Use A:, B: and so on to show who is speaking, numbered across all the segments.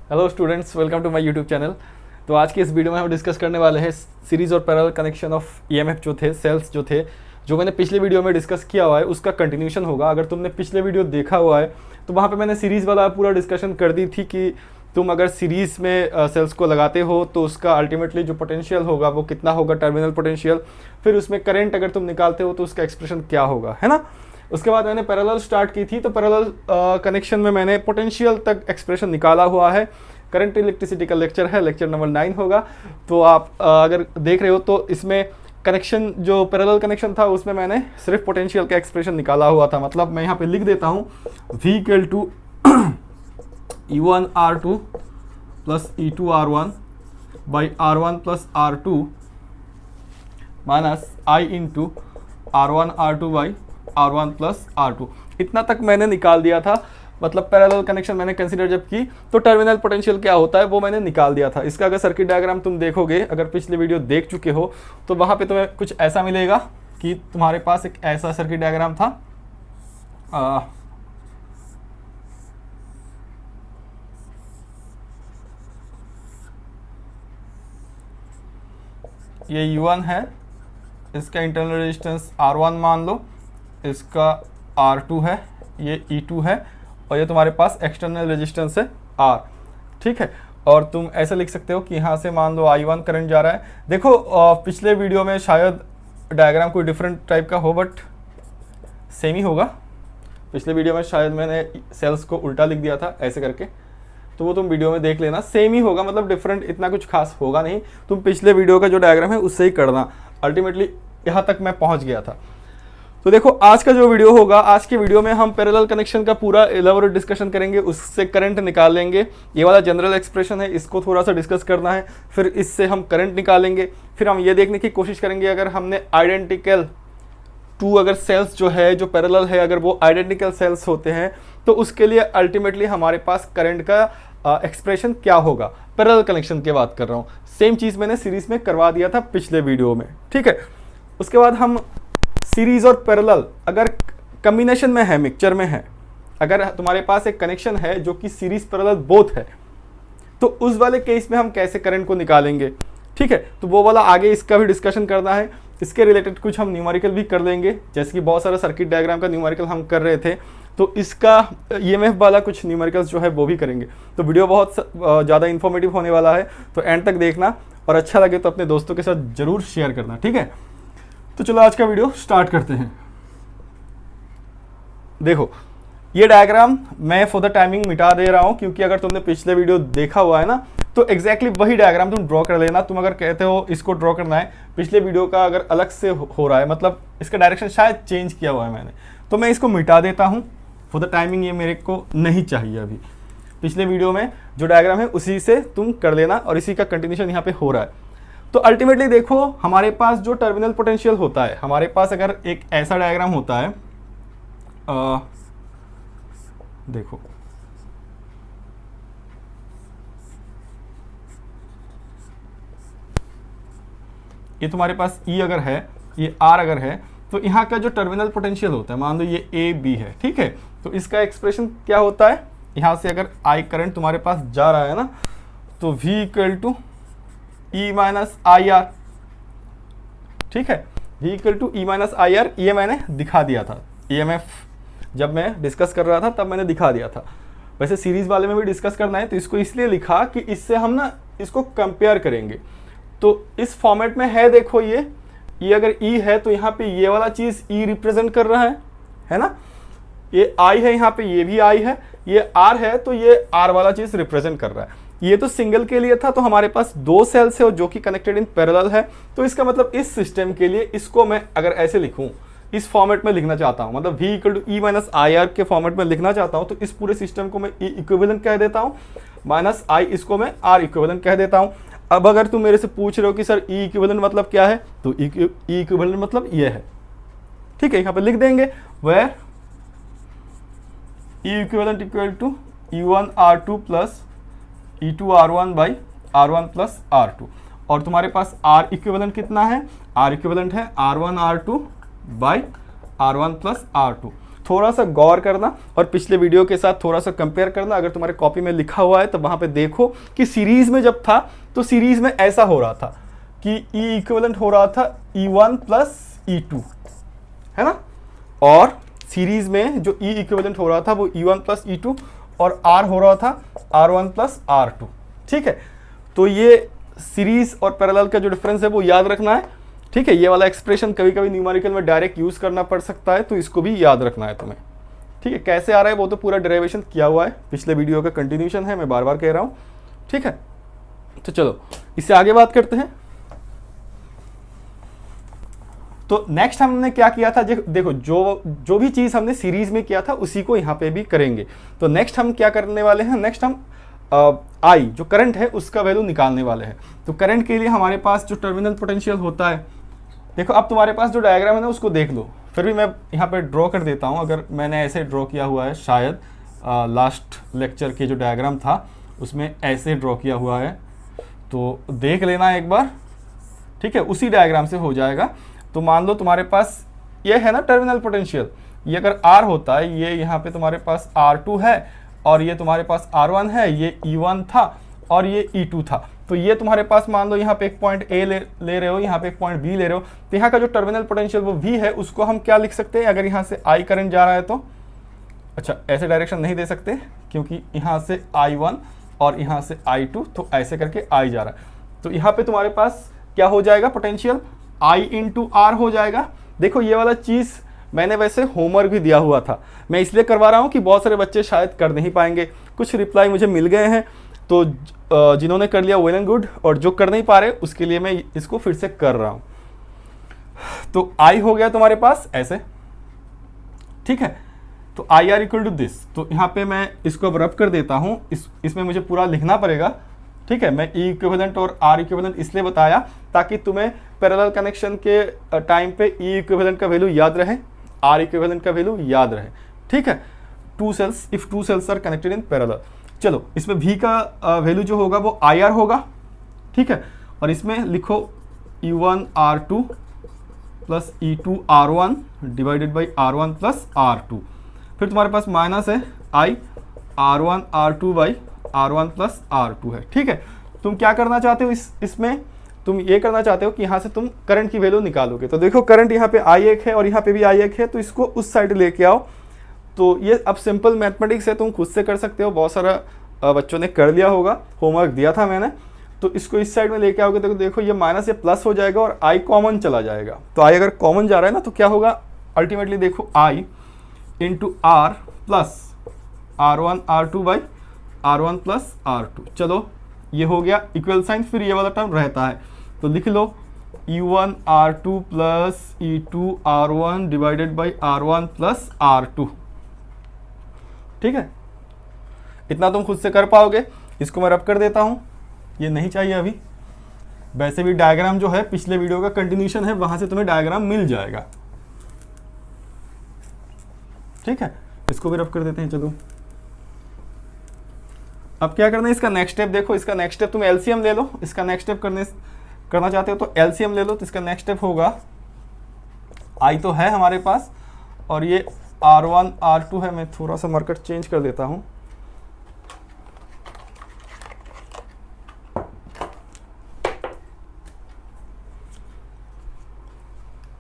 A: Hello students, welcome to my YouTube channel. तो आज की इस वीडियो में हम डिस्कस करने वाले हैं सीरीज़ और पैरेलल कनेक्शन ऑफ ईएमएफ जो थे, सेल्स जो थे, जो मैंने पिछले वीडियो में डिस्कस किया हुआ है उसका कंटिन्यूशन होगा। अगर तुमने पिछले वीडियो देखा हुआ है तो वहाँ पे मैंने सीरीज़ वाला पूरा डिस्कशन कर दी थी कि तुम अगर सीरीज़ में सेल्स को लगाते हो तो उसका अल्टीमेटली जो पोटेंशियल होगा वो कितना होगा, टर्मिनल पोटेंशियल। फिर उसमें करंट अगर तुम निकालते हो तो उसका एक्सप्रेशन क्या होगा, है ना। उसके बाद मैंने पैरेलल स्टार्ट की थी, तो पैरेलल कनेक्शन में मैंने पोटेंशियल तक एक्सप्रेशन निकाला हुआ है। करंट इलेक्ट्रिसिटी का लेक्चर है, लेक्चर नंबर 9 होगा। तो आप अगर देख रहे हो तो इसमें कनेक्शन जो पैरेलल कनेक्शन था उसमें मैंने सिर्फ पोटेंशियल का एक्सप्रेशन निकाला हुआ था। मतलब मैं यहाँ पे लिख देता हूँ V equal to E1R2 plus E2R1 by R1 plus R2 minus I into R1R2 by R1 plus R2। इतना तक मैंने निकाल दिया था। मतलब पैरेलल कनेक्शन मैंने कंसीडर जब की तो टर्मिनल पोटेंशियल क्या होता है वो मैंने निकाल दिया था। इसका अगर सर्किट डायग्राम तुम देखोगे, अगर पिछले वीडियो देख चुके हो तो वहाँ पे तुम्हें कुछ ऐसा मिलेगा कि तुम्हारे पास एक ऐसा सर्किट डायग्राम था। ये U1 है, इसका इंटरनल रेजिस्टेंस R1 मान लो, इसका R2 है, ये E2 है और ये तुम्हारे पास एक्सटर्नल रेजिस्टेंस है R, ठीक है। और तुम ऐसे लिख सकते हो कि यहाँ से मान लो I1 करंट जा रहा है। देखो पिछले वीडियो में शायद डायग्राम कोई डिफरेंट टाइप का हो बट सेम ही होगा। पिछले वीडियो में शायद मैंने सेल्स को उल्टा लिख दिया था ऐसे करके, तो वो तुम वीडियो में देख लेना, सेम ही होगा। मतलब डिफरेंट इतना कुछ खास होगा नहीं। तुम पिछले वीडियो का जो डायग्राम है उससे ही करना। अल्टीमेटली यहाँ तक मैं पहुँच गया था। तो देखो आज का जो वीडियो होगा, आज के वीडियो में हम पैरेलल कनेक्शन का पूरा एलाबोरेट डिस्कशन करेंगे, उससे करंट निकालेंगे। ये वाला जनरल एक्सप्रेशन है, इसको थोड़ा सा डिस्कस करना है। फिर इससे हम करंट निकालेंगे। फिर हम ये देखने की कोशिश करेंगे अगर हमने आइडेंटिकल टू अगर सेल्स जो है, जो पैरेलल है, अगर वो आइडेंटिकल सेल्स होते हैं तो उसके लिए अल्टीमेटली हमारे पास करंट का एक्सप्रेशन क्या होगा। पैरेलल कनेक्शन की बात कर रहा हूँ। सेम चीज़ मैंने सीरीज में करवा दिया था पिछले वीडियो में, ठीक है। उसके बाद हम सीरीज और पैरेलल अगर कम्बिनेशन में है, मिक्सचर में है, अगर तुम्हारे पास एक कनेक्शन है जो कि सीरीज पैरेलल बोथ है, तो उस वाले केस में हम कैसे करंट को निकालेंगे, ठीक है। तो वो वाला आगे इसका भी डिस्कशन करना है। इसके रिलेटेड कुछ हम न्यूमेरिकल भी कर लेंगे, जैसे कि बहुत सारा सर्किट डायग्राम का न्यूमेरिकल हम कर रहे थे, तो इसका ईएमएफ वाला कुछ न्यूमेरिकल्स जो है वो भी करेंगे। तो वीडियो बहुत ज़्यादा इन्फॉर्मेटिव होने वाला है, तो एंड तक देखना और अच्छा लगे तो अपने दोस्तों के साथ जरूर शेयर करना, ठीक है। तो चलो आज का वीडियो स्टार्ट करते हैं। देखो ये डायग्राम मैं फॉर द टाइमिंग मिटा दे रहा हूं, क्योंकि अगर तुमने पिछले वीडियो देखा हुआ है ना तो एग्जैक्टली वही डायग्राम तुम ड्रॉ कर लेना। तुम अगर कहते हो इसको ड्रॉ करना है, पिछले वीडियो का अगर अलग से हो रहा है, मतलब इसका डायरेक्शन शायद चेंज किया हुआ है मैंने, तो मैं इसको मिटा देता हूं फॉर द टाइमिंग। ये मेरे को नहीं चाहिए अभी। पिछले वीडियो में जो डायग्राम है उसी से तुम कर लेना और इसी का कंटिन्यूशन यहाँ पे हो रहा है। तो अल्टीमेटली देखो हमारे पास जो टर्मिनल पोटेंशियल होता है, हमारे पास अगर एक ऐसा डायग्राम होता है, देखो ये तुम्हारे पास E अगर है, ये R अगर है, तो यहाँ का जो टर्मिनल पोटेंशियल होता है, मान लो ये AB है, ठीक है। तो इसका एक्सप्रेशन क्या होता है, यहाँ से अगर I करंट तुम्हारे पास जा रहा है ना, तो V equal to E minus I R, ठीक है। V equal to E minus I R, ये मैंने दिखा दिया था EMF जब मैं डिस्कस कर रहा था, तब मैंने दिखा दिया था। वैसे सीरीज वाले में भी डिस्कस करना है, तो इसको इसलिए लिखा कि इससे हम ना इसको कंपेयर करेंगे। तो इस फॉर्मेट में है, देखो ये अगर E है तो यहाँ पे ये वाला चीज़ E रिप्रेजेंट कर रहा है ना। ये I है, यहाँ पे ये भी I है, ये R है तो ये R वाला चीज़ रिप्रेजेंट कर रहा है। ये तो सिंगल के लिए था, तो हमारे पास दो सेल्स है और जो कि कनेक्टेड इन पैरेलल है। तो इसका मतलब इस सिस्टम के लिए इसको मैं अगर ऐसे लिखूं, इस फॉर्मेट में लिखना चाहता हूं, मतलब V equal to E minus I R के फॉर्मेट में लिखना चाहता हूं, तो इस पूरे सिस्टम को मैं E इक्विवेलेंट कह देता हूं, माइनस I इसको मैं R इक्विवेलेंट कह देता हूं। अब अगर तुम मेरे से पूछ रहे हो कि सर E इक्विवेलेंट मतलब क्या है, तो E इक्विवेलेंट मतलब ये है, ठीक है। यहाँ पे लिख देंगे where E equivalent equal to E1R2 plus E2R1 by R1 plus R2। और तुम्हारे पास R इक्विवेलेंट कितना है, R इक्विवेलेंट है R1R2 by R1 plus R2। थोड़ा सा गौर करना और पिछले वीडियो के साथ थोड़ा सा कंपेयर करना। अगर तुम्हारे कॉपी में लिखा हुआ है तो वहाँ पे देखो कि सीरीज में जब था तो सीरीज में ऐसा हो रहा था कि E इक्विवेलेंट हो रहा था E1 प्लस E2, है ना, और सीरीज में जो E इक्विवेलेंट हो रहा था वो E1 प्लस E2 और R हो रहा था R1 प्लस R2। ठीक है, तो ये सीरीज और पैरेलल का जो डिफरेंस है वो याद रखना है। ठीक है, ये वाला एक्सप्रेशन कभी कभी न्यूमेरिकल में डायरेक्ट यूज करना पड़ सकता है, तो इसको भी याद रखना है तुम्हें। ठीक है, कैसे आ रहा है वो तो पूरा डेरिवेशन किया हुआ है, पिछले वीडियो का कंटिन्यूशन है, मैं बार बार कह रहा हूँ। ठीक है, तो चलो इससे आगे बात करते हैं। तो नेक्स्ट हमने क्या किया था, देखो जो भी चीज हमने सीरीज में किया था उसी को यहाँ पे भी करेंगे। तो नेक्स्ट हम क्या करने वाले हैं, नेक्स्ट हम आई जो करंट है उसका वैल्यू निकालने वाले हैं। तो करंट के लिए हमारे पास जो टर्मिनल पोटेंशियल होता है, देखो अब तुम्हारे पास जो डायग्राम है ना उसको देख लो, फिर भी मैं यहाँ पे ड्रॉ कर देता हूँ। अगर मैंने ऐसे ड्रॉ किया हुआ है, शायद लास्ट लेक्चर के जो डायग्राम था उसमें ऐसे ड्रॉ किया हुआ है, तो देख लेना एक बार। ठीक है, उसी डायग्राम से हो जाएगा। तो मान लो तुम्हारे पास ये है ना टर्मिनल पोटेंशियल, ये अगर R होता है, ये यहाँ पे तुम्हारे पास R2 है और ये तुम्हारे पास R1 है, ये E1 था और ये E2 था। तो ये तुम्हारे पास मान लो यहाँ पे एक पॉइंट A ले रहे हो, यहाँ पे एक पॉइंट B ले रहे हो, तो यहाँ का जो टर्मिनल पोटेंशियल वो V है, उसको हम क्या लिख सकते हैं, अगर यहाँ से I करंट जा रहा है तो, अच्छा ऐसे डायरेक्शन नहीं दे सकते क्योंकि यहाँ से I1 और यहाँ से I2, तो ऐसे करके I जा रहा है। तो यहाँ पे तुम्हारे पास क्या हो जाएगा, पोटेंशियल I इंटू R हो जाएगा। देखो ये वाला चीज़ मैंने वैसे होमवर्क भी दिया हुआ था, मैं इसलिए करवा रहा हूँ कि बहुत सारे बच्चे शायद कर नहीं पाएंगे। कुछ रिप्लाई मुझे मिल गए हैं, तो जिन्होंने कर लिया वेल एंड गुड, और जो कर नहीं पा रहे उसके लिए मैं इसको फिर से कर रहा हूँ। तो I हो गया तुम्हारे पास ऐसे, ठीक है, तो I R equal to this. तो यहाँ पे मैं इसको अब रब कर देता हूँ, इसमें मुझे पूरा लिखना पड़ेगा। ठीक है, मैं E इक्विवेलेंट और R इक्विवेलेंट इसलिए बताया ताकि तुम्हें पैरेलल कनेक्शन के टाइम पे E इक्विवेलेंट का वैल्यू याद रहे, R इक्विवेलेंट का वैल्यू याद रहे। ठीक है, two cells, if two cells are connected in parallel. चलो इसमें V का वैल्यू जो होगा वो IR होगा। ठीक है, और इसमें लिखो E1 R2 plus E2 R1 divided by R1 plus R2। फिर तुम्हारे पास माइनस है I R1 R2 by R1 plus R2 है। ठीक है, तुम क्या करना चाहते हो, इसमें तुम ये करना चाहते हो कि यहाँ से तुम करंट की वैल्यू निकालोगे। तो देखो करंट यहाँ पे I1 है और यहाँ पे भी I1 है, तो इसको उस साइड लेके आओ। तो ये अब सिंपल मैथमेटिक्स है, तुम खुद से कर सकते हो, बहुत सारा बच्चों ने कर लिया होगा, होमवर्क दिया था मैंने। तो इसको इस साइड में लेके आओगे तो देखो ये माइनस ये प्लस हो जाएगा और I कॉमन चला जाएगा। तो I अगर कॉमन जा रहा है ना तो क्या होगा, अल्टीमेटली देखो I into R plus R1 R2 by R1 plus R2। चलो ये हो गया इक्वल साइन, फिर ये वाला टर्म रहता है तो लिख लो E1 R2 plus E2 R1 divided by R1 plus R2। ठीक है, इतना तुम खुद से कर पाओगे। इसको मैं रब कर देता हूँ, ये नहीं चाहिए अभी। वैसे भी डायग्राम जो है पिछले वीडियो का कंटिन्यूशन है, वहां से तुम्हें डायग्राम मिल जाएगा। ठीक है, इसको भी रब कर देते हैं। चलो अब क्या करना है, इसका नेक्स्ट स्टेप देखो। इसका नेक्स्ट स्टेप तुम एलसीएम ले लो, इसका नेक्स्ट स्टेप करना चाहते हो तो एलसीएम ले लो। तो इसका नेक्स्ट स्टेप होगा, आई तो है हमारे पास और ये R1 R2 है। मैं थोड़ा सा मार्कर चेंज कर देता हूं,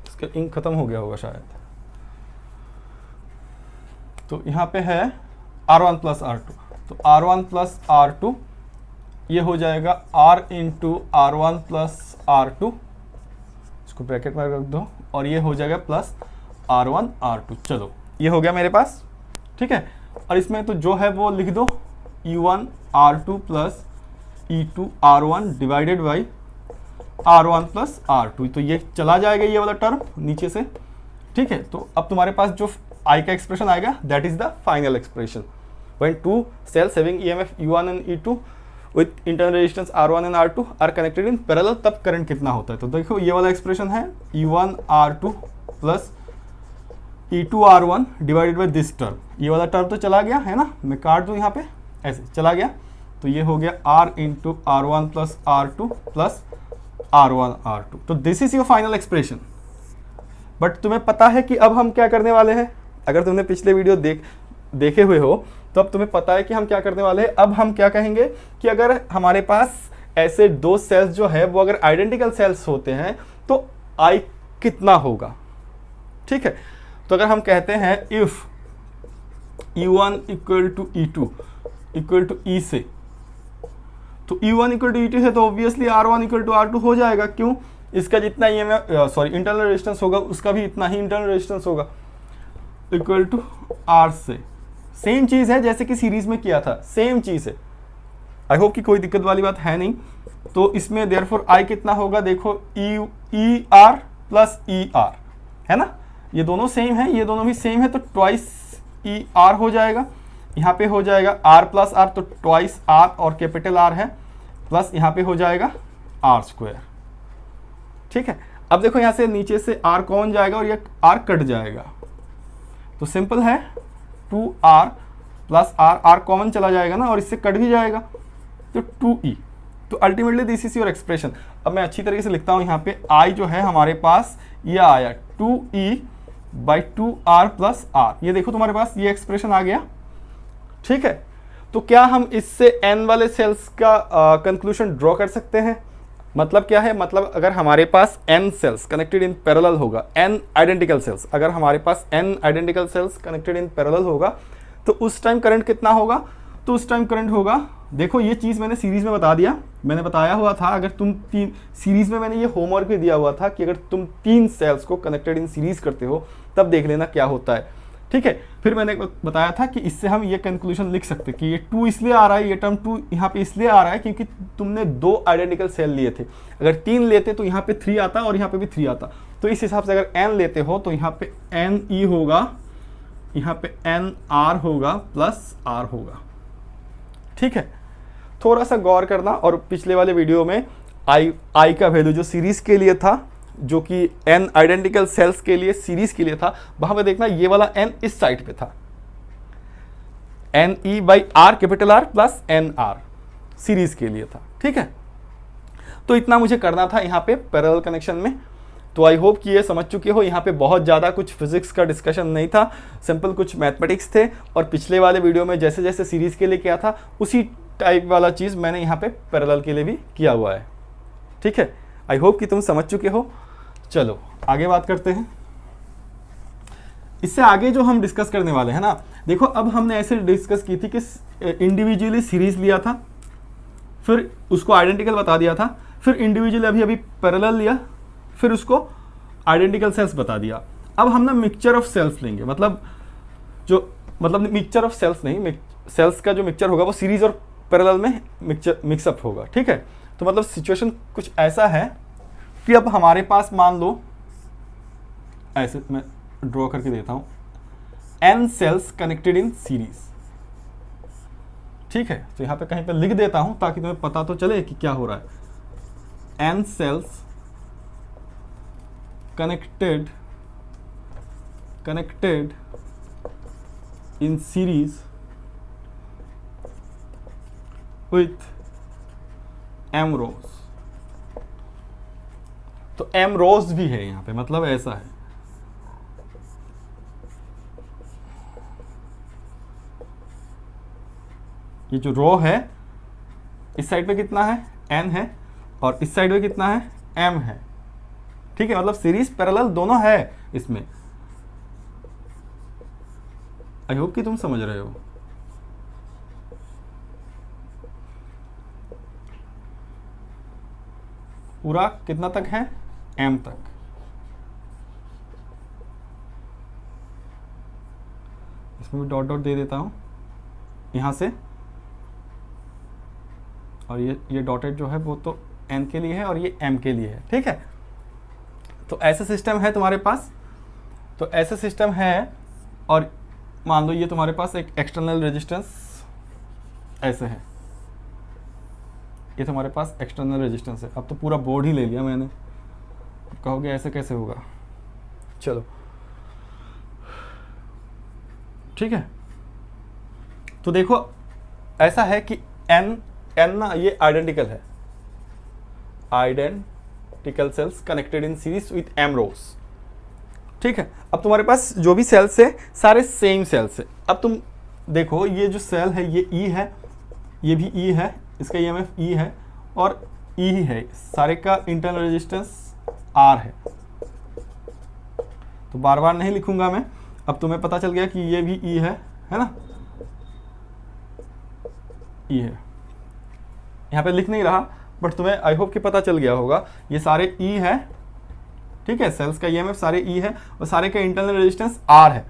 A: इसका इंक खत्म हो गया होगा शायद। तो यहाँ पे है R1 प्लस R2, तो R1 प्लस R2 ये हो जाएगा R into R1 plus R2, इसको ब्रैकेट में रख दो, और ये हो जाएगा प्लस R1 R2। चलो ये हो गया मेरे पास। ठीक है, और इसमें तो जो है वो लिख दो E1 R2 plus E2 R1 divided by R1 plus R2। तो ये चला जाएगा ये वाला टर्म नीचे से। ठीक है, तो अब तुम्हारे पास जो I का एक्सप्रेशन आएगा that is the final expression. When two cells having EMF E1 and E2 with internal resistance R1 and R2 are connected in parallel, तब करंट कितना होता है। तो देखो ये वाला एक्सप्रेशन है E1 R2 plus E2 R1 divided by this term. ये वाला टर्म तो चला गया है ना, मैं काट दूँ यहाँ पे, ऐसे चला गया। तो ये हो गया R into R1 plus R2 plus R1 R2। तो this is your final expression. But तुम्हें पता है कि अब हम क्या करने वाले हैं, अगर तुमने पिछले वीडियो देखे हुए हो तो अब तुम्हें पता है कि हम क्या करने वाले हैं। अब हम क्या कहेंगे कि अगर हमारे पास ऐसे दो सेल्स जो है वो अगर आइडेंटिकल सेल्स होते हैं तो आई कितना होगा। ठीक है, तो अगर हम कहते हैं if E1 equal to E2 equal to E से, तो E1 इक्वल टू E2 है तो obviously R1 equal to R2 हो जाएगा। क्यों? इसका जितना इंटरनल रेजिस्टेंस होगा उसका भी इतना ही इंटरनल रेजिस्टेंस होगा, इक्वल टू R से। सेम चीज है जैसे कि सीरीज में किया था, सेम चीज है। आई होप कि कोई दिक्कत वाली बात है नहीं। तो इसमें देयरफॉर आई कितना होगा, देखो E R plus E R, है ना, ये दोनों सेम है, ये दोनों भी सेम है, तो ट्वाइस ई आर हो जाएगा। यहाँ पे हो जाएगा आर प्लस आर, तो ट्वाइस आर और कैपिटल आर है, प्लस यहाँ पे हो जाएगा आर स्क्वायर। ठीक है, अब देखो यहाँ से नीचे से आर कौन जाएगा और ये आर कट जाएगा, तो सिंपल है 2r प्लस आर कॉमन चला जाएगा ना, और इससे कट भी जाएगा तो 2e। तो ultimately this is your expression. अब मैं अच्छी तरीके से लिखता हूँ, यहाँ पे i जो है हमारे पास ये आया 2e by 2r plus r। ये देखो तुम्हारे पास ये एक्सप्रेशन आ गया। ठीक है, तो क्या हम इससे n वाले सेल्स का कंक्लूजन ड्रॉ कर सकते हैं? मतलब क्या है, मतलब अगर हमारे पास n cells connected in parallel होगा, n आइडेंटिकल सेल्स, अगर हमारे पास n identical cells connected in parallel होगा तो उस टाइम करंट कितना होगा? तो उस टाइम करंट होगा, देखो ये चीज़ मैंने सीरीज में बता दिया, मैंने बताया हुआ था, अगर तुम तीन सीरीज में, मैंने ये होमवर्क भी दिया हुआ था कि अगर तुम 3 सेल्स को कनेक्टेड इन सीरीज करते हो तब देख लेना क्या होता है। ठीक है, फिर मैंने बताया था कि इससे हम ये कंक्लूजन लिख सकते कि ये 2 इसलिए आ रहा है, ये टर्म 2 यहाँ पे इसलिए आ रहा है क्योंकि तुमने 2 आइडेंटिकल सेल लिए थे। अगर 3 लेते तो यहाँ पे 3 आता और यहाँ पे भी 3 आता। तो इस हिसाब से अगर n लेते हो तो यहाँ पे NE होगा, यहाँ पे NR होगा प्लस R होगा। ठीक है, थोड़ा सा गौर करना। और पिछले वाले वीडियो में I का वैल्यू जो सीरीज के लिए था, जो कि n आइडेंटिकल सेल्स के लिए सीरीज के लिए था, वहां पे देखना ये वाला n इस साइड पे था, NE by R capital R plus NR series के लिए था। ठीक है, तो इतना मुझे करना था यहाँ पे पैरेलल कनेक्शन में। तो आई होप कि ये समझ चुके हो। यहाँ पे बहुत ज़्यादा कुछ फिजिक्स का डिस्कशन नहीं था, सिंपल कुछ मैथमेटिक्स थे। और पिछले वाले वीडियो में जैसे जैसे सीरीज के लिए किया था उसी टाइप वाला चीज़ मैंने यहाँ पे पैरेलल के लिए भी किया हुआ है। ठीक है, आई होप कि तुम समझ चुके हो। चलो आगे बात करते हैं। इससे आगे जो हम डिस्कस करने वाले हैं ना, देखो अब हमने ऐसे डिस्कस की थी कि इंडिविजुअली सीरीज लिया था, फिर उसको आइडेंटिकल बता दिया था, फिर इंडिविजुअली अभी पैरेलल लिया, फिर उसको आइडेंटिकल सेल्स बता दिया। अब हम ना मिक्सचर ऑफ सेल्स लेंगे, मतलब मिक्सचर ऑफ सेल्स नहीं, सेल्स का जो मिक्सचर होगा वो सीरीज और पैरेलल में मिक्सअप होगा। ठीक है, तो मतलब सिचुएशन कुछ ऐसा है कि अब हमारे पास मान लो, ऐसे मैं ड्रॉ करके देता हूं, n cells connected in series. ठीक है, तो यहां पे कहीं पे लिख देता हूं ताकि तुम्हें पता तो चले कि क्या हो रहा है। n cells connected in series with m rows। तो m rows भी है यहाँ पे, मतलब ऐसा है। ये जो रो है इस साइड पे कितना है, n है, और इस साइड पे कितना है, m है। ठीक है, मतलब सीरीज पैरेलल दोनों है इसमें। आई होप कि तुम समझ रहे हो। पूरा कितना तक है, m तक। इसमें भी डॉट डॉट दे देता हूं यहां से, और ये डॉटेड जो है वो तो n के लिए है और ये m के लिए है। ठीक है, तो ऐसा सिस्टम है तुम्हारे पास। तो ऐसा सिस्टम है, और मान लो ये तुम्हारे पास एक एक्सटर्नल रेजिस्टेंस ऐसे है, ये तुम्हारे पास एक्सटर्नल रेजिस्टेंस है। अब तो पूरा बोर्ड ही ले लिया मैंने, अब कहोगे ऐसे कैसे होगा। चलो ठीक है, तो देखो ऐसा है कि n ना ये आइडेंटिकल है, identical cells connected in series with m रोज। ठीक है। अब तुम्हारे पास जो भी सेल्स है सारे सेम सेल्स है। अब तुम देखो ये जो सेल है ये ई है, ये भी ई है, इसका ईएमएफ ई है और ई ही है, सारे का इंटरनल रेजिस्टेंस आर है। तो बार बार नहीं लिखूंगा मैं, अब तुम्हें पता चल गया कि ये भी ई है ना, ई है। यहाँ पे लिख नहीं रहा बट तुम्हें आई होप कि पता चल गया होगा, ये सारे ई है, ठीक है। सेल्स का ईएमएफ सारे ई है और सारे का इंटरनल रेजिस्टेंस आर है,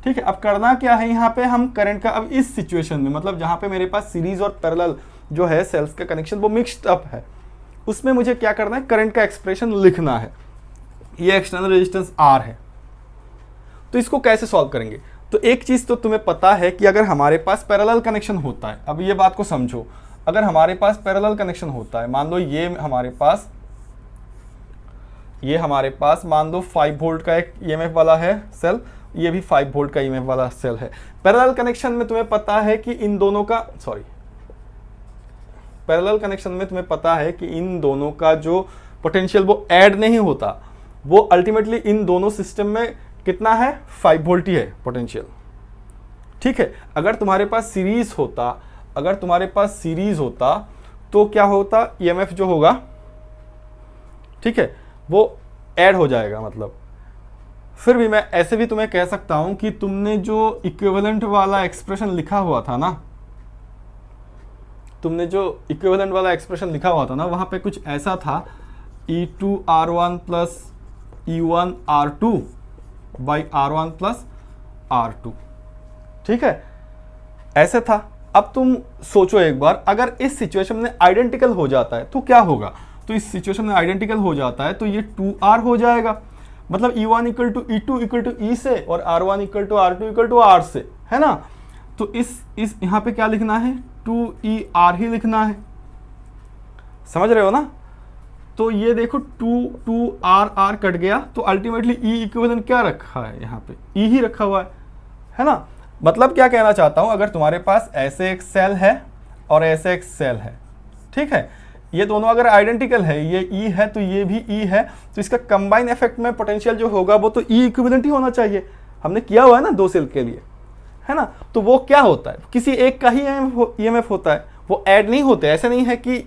A: ठीक है। अब करना क्या है यहाँ पे, हम करंट का अब इस सिचुएशन में, मतलब जहाँ पे मेरे पास सीरीज और पैरेलल जो है सेल्स का कनेक्शन वो मिक्स्ड अप है, उसमें मुझे क्या करना है, करंट का एक्सप्रेशन लिखना है। ये एक्सटर्नल रेजिस्टेंस आर है, तो इसको कैसे सॉल्व करेंगे। तो एक चीज तो तुम्हें पता है कि अगर हमारे पास पैरेलल कनेक्शन होता है, अब ये बात को समझो, अगर हमारे पास पैरेलल कनेक्शन होता है, मान लो ये हमारे पास मान लो 5 वोल्ट का एक ईएमएफ वाला है सेल, ये भी 5 वोल्ट का ईएमएफ वाला सेल है। पैरेलल कनेक्शन में तुम्हें पता है कि इन दोनों का पैरेलल कनेक्शन में तुम्हें पता है कि इन दोनों का जो पोटेंशियल वो ऐड नहीं होता, वो अल्टीमेटली इन दोनों सिस्टम में कितना है, 5 वोल्ट ही है पोटेंशियल, ठीक है। अगर तुम्हारे पास सीरीज होता तो क्या होता, ईएमएफ जो होगा, ठीक है, वो ऐड हो जाएगा। मतलब फिर भी मैं ऐसे भी तुम्हें कह सकता हूं कि तुमने जो इक्विवेलेंट वाला एक्सप्रेशन लिखा हुआ था ना, वहां पे कुछ ऐसा था, E2R1 plus E1R2 by R1 plus R2, ठीक है, ऐसे था। अब तुम सोचो एक बार, अगर इस सिचुएशन में आइडेंटिकल हो जाता है तो क्या होगा। तो इस सिचुएशन में आइडेंटिकल हो जाता है तो ये 2R हो जाएगा, मतलब E1 equal to E2 equal to E से और R1 equal to R2 equal to R से, है ना। तो इस यहाँ पे क्या लिखना है, 2ER ही लिखना है, समझ रहे हो ना। तो ये देखो 2R कट गया, तो अल्टीमेटली E इक्विवेलेंट क्या रखा है, यहाँ पे E ही रखा हुआ है ना। मतलब क्या कहना चाहता हूं, अगर तुम्हारे पास ऐसे एक सेल है और ऐसे एक सेल है, ठीक है, ये दोनों अगर आइडेंटिकल है, ये E है तो ये भी E है, तो इसका कंबाइन इफेक्ट में पोटेंशियल जो होगा वो तो E इक्विवेलेंट ही होना चाहिए। हमने किया हुआ है ना 2 सेल के लिए, है ना। तो वो क्या होता है, किसी एक का ही ईएमएफ होता है, वो ऐड नहीं होते। ऐसे नहीं है कि